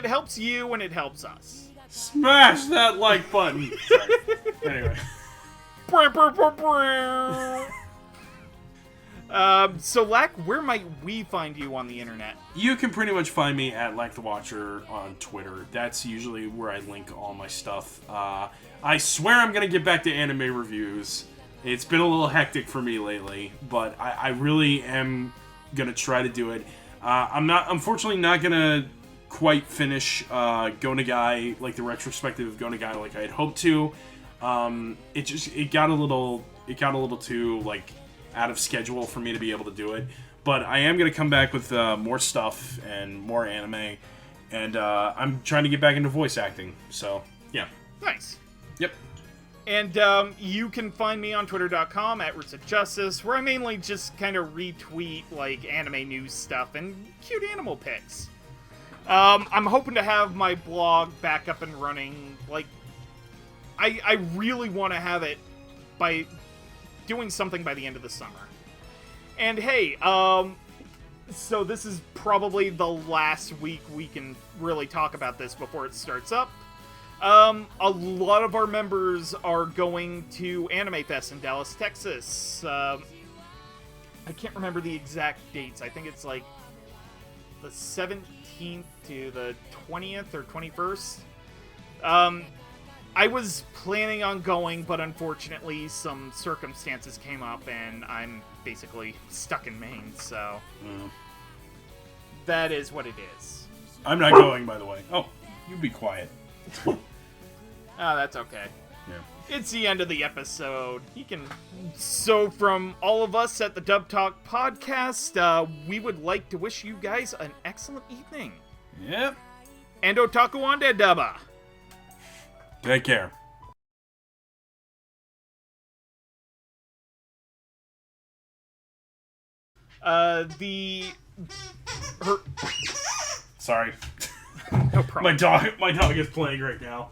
helps you and it helps us. Smash that like button! Anyway. So, Lac, where might we find you on the internet? You can pretty much find me at LacTheWatcher on Twitter. That's usually where I link all my stuff. I swear I'm going to get back to anime reviews. It's been a little hectic for me lately, but I really am going to try to do it. I'm unfortunately not going to quite finish Go Nagai, like the retrospective of Go Nagai, like I had hoped to. It got a little too, like, out of schedule for me to be able to do it. But I am going to come back with more stuff and more anime. And I'm trying to get back into voice acting. So, yeah. Nice. Yep. And you can find me on twitter.com at Rootsofjustice, where I mainly just kind of retweet, like, anime news stuff and cute animal pics. I'm hoping to have my blog back up and running. Like, I really want to have it by doing something by the end of the summer. And hey, so this is probably the last week we can really talk about this before it starts up. A lot of our members are going to Anime Fest in Dallas, Texas. I can't remember the exact dates. I think it's like the 17th to the 20th or 21st. I was planning on going, but unfortunately some circumstances came up and I'm basically stuck in Maine, so that is what it is. I'm not going, by the way. Oh, you be quiet. Oh, that's okay. Yeah. It's the end of the episode. So from all of us at the Dub Talk podcast, we would like to wish you guys an excellent evening. Yep. And otaku ande daba. Take care. Sorry. No problem. My dog is playing right now.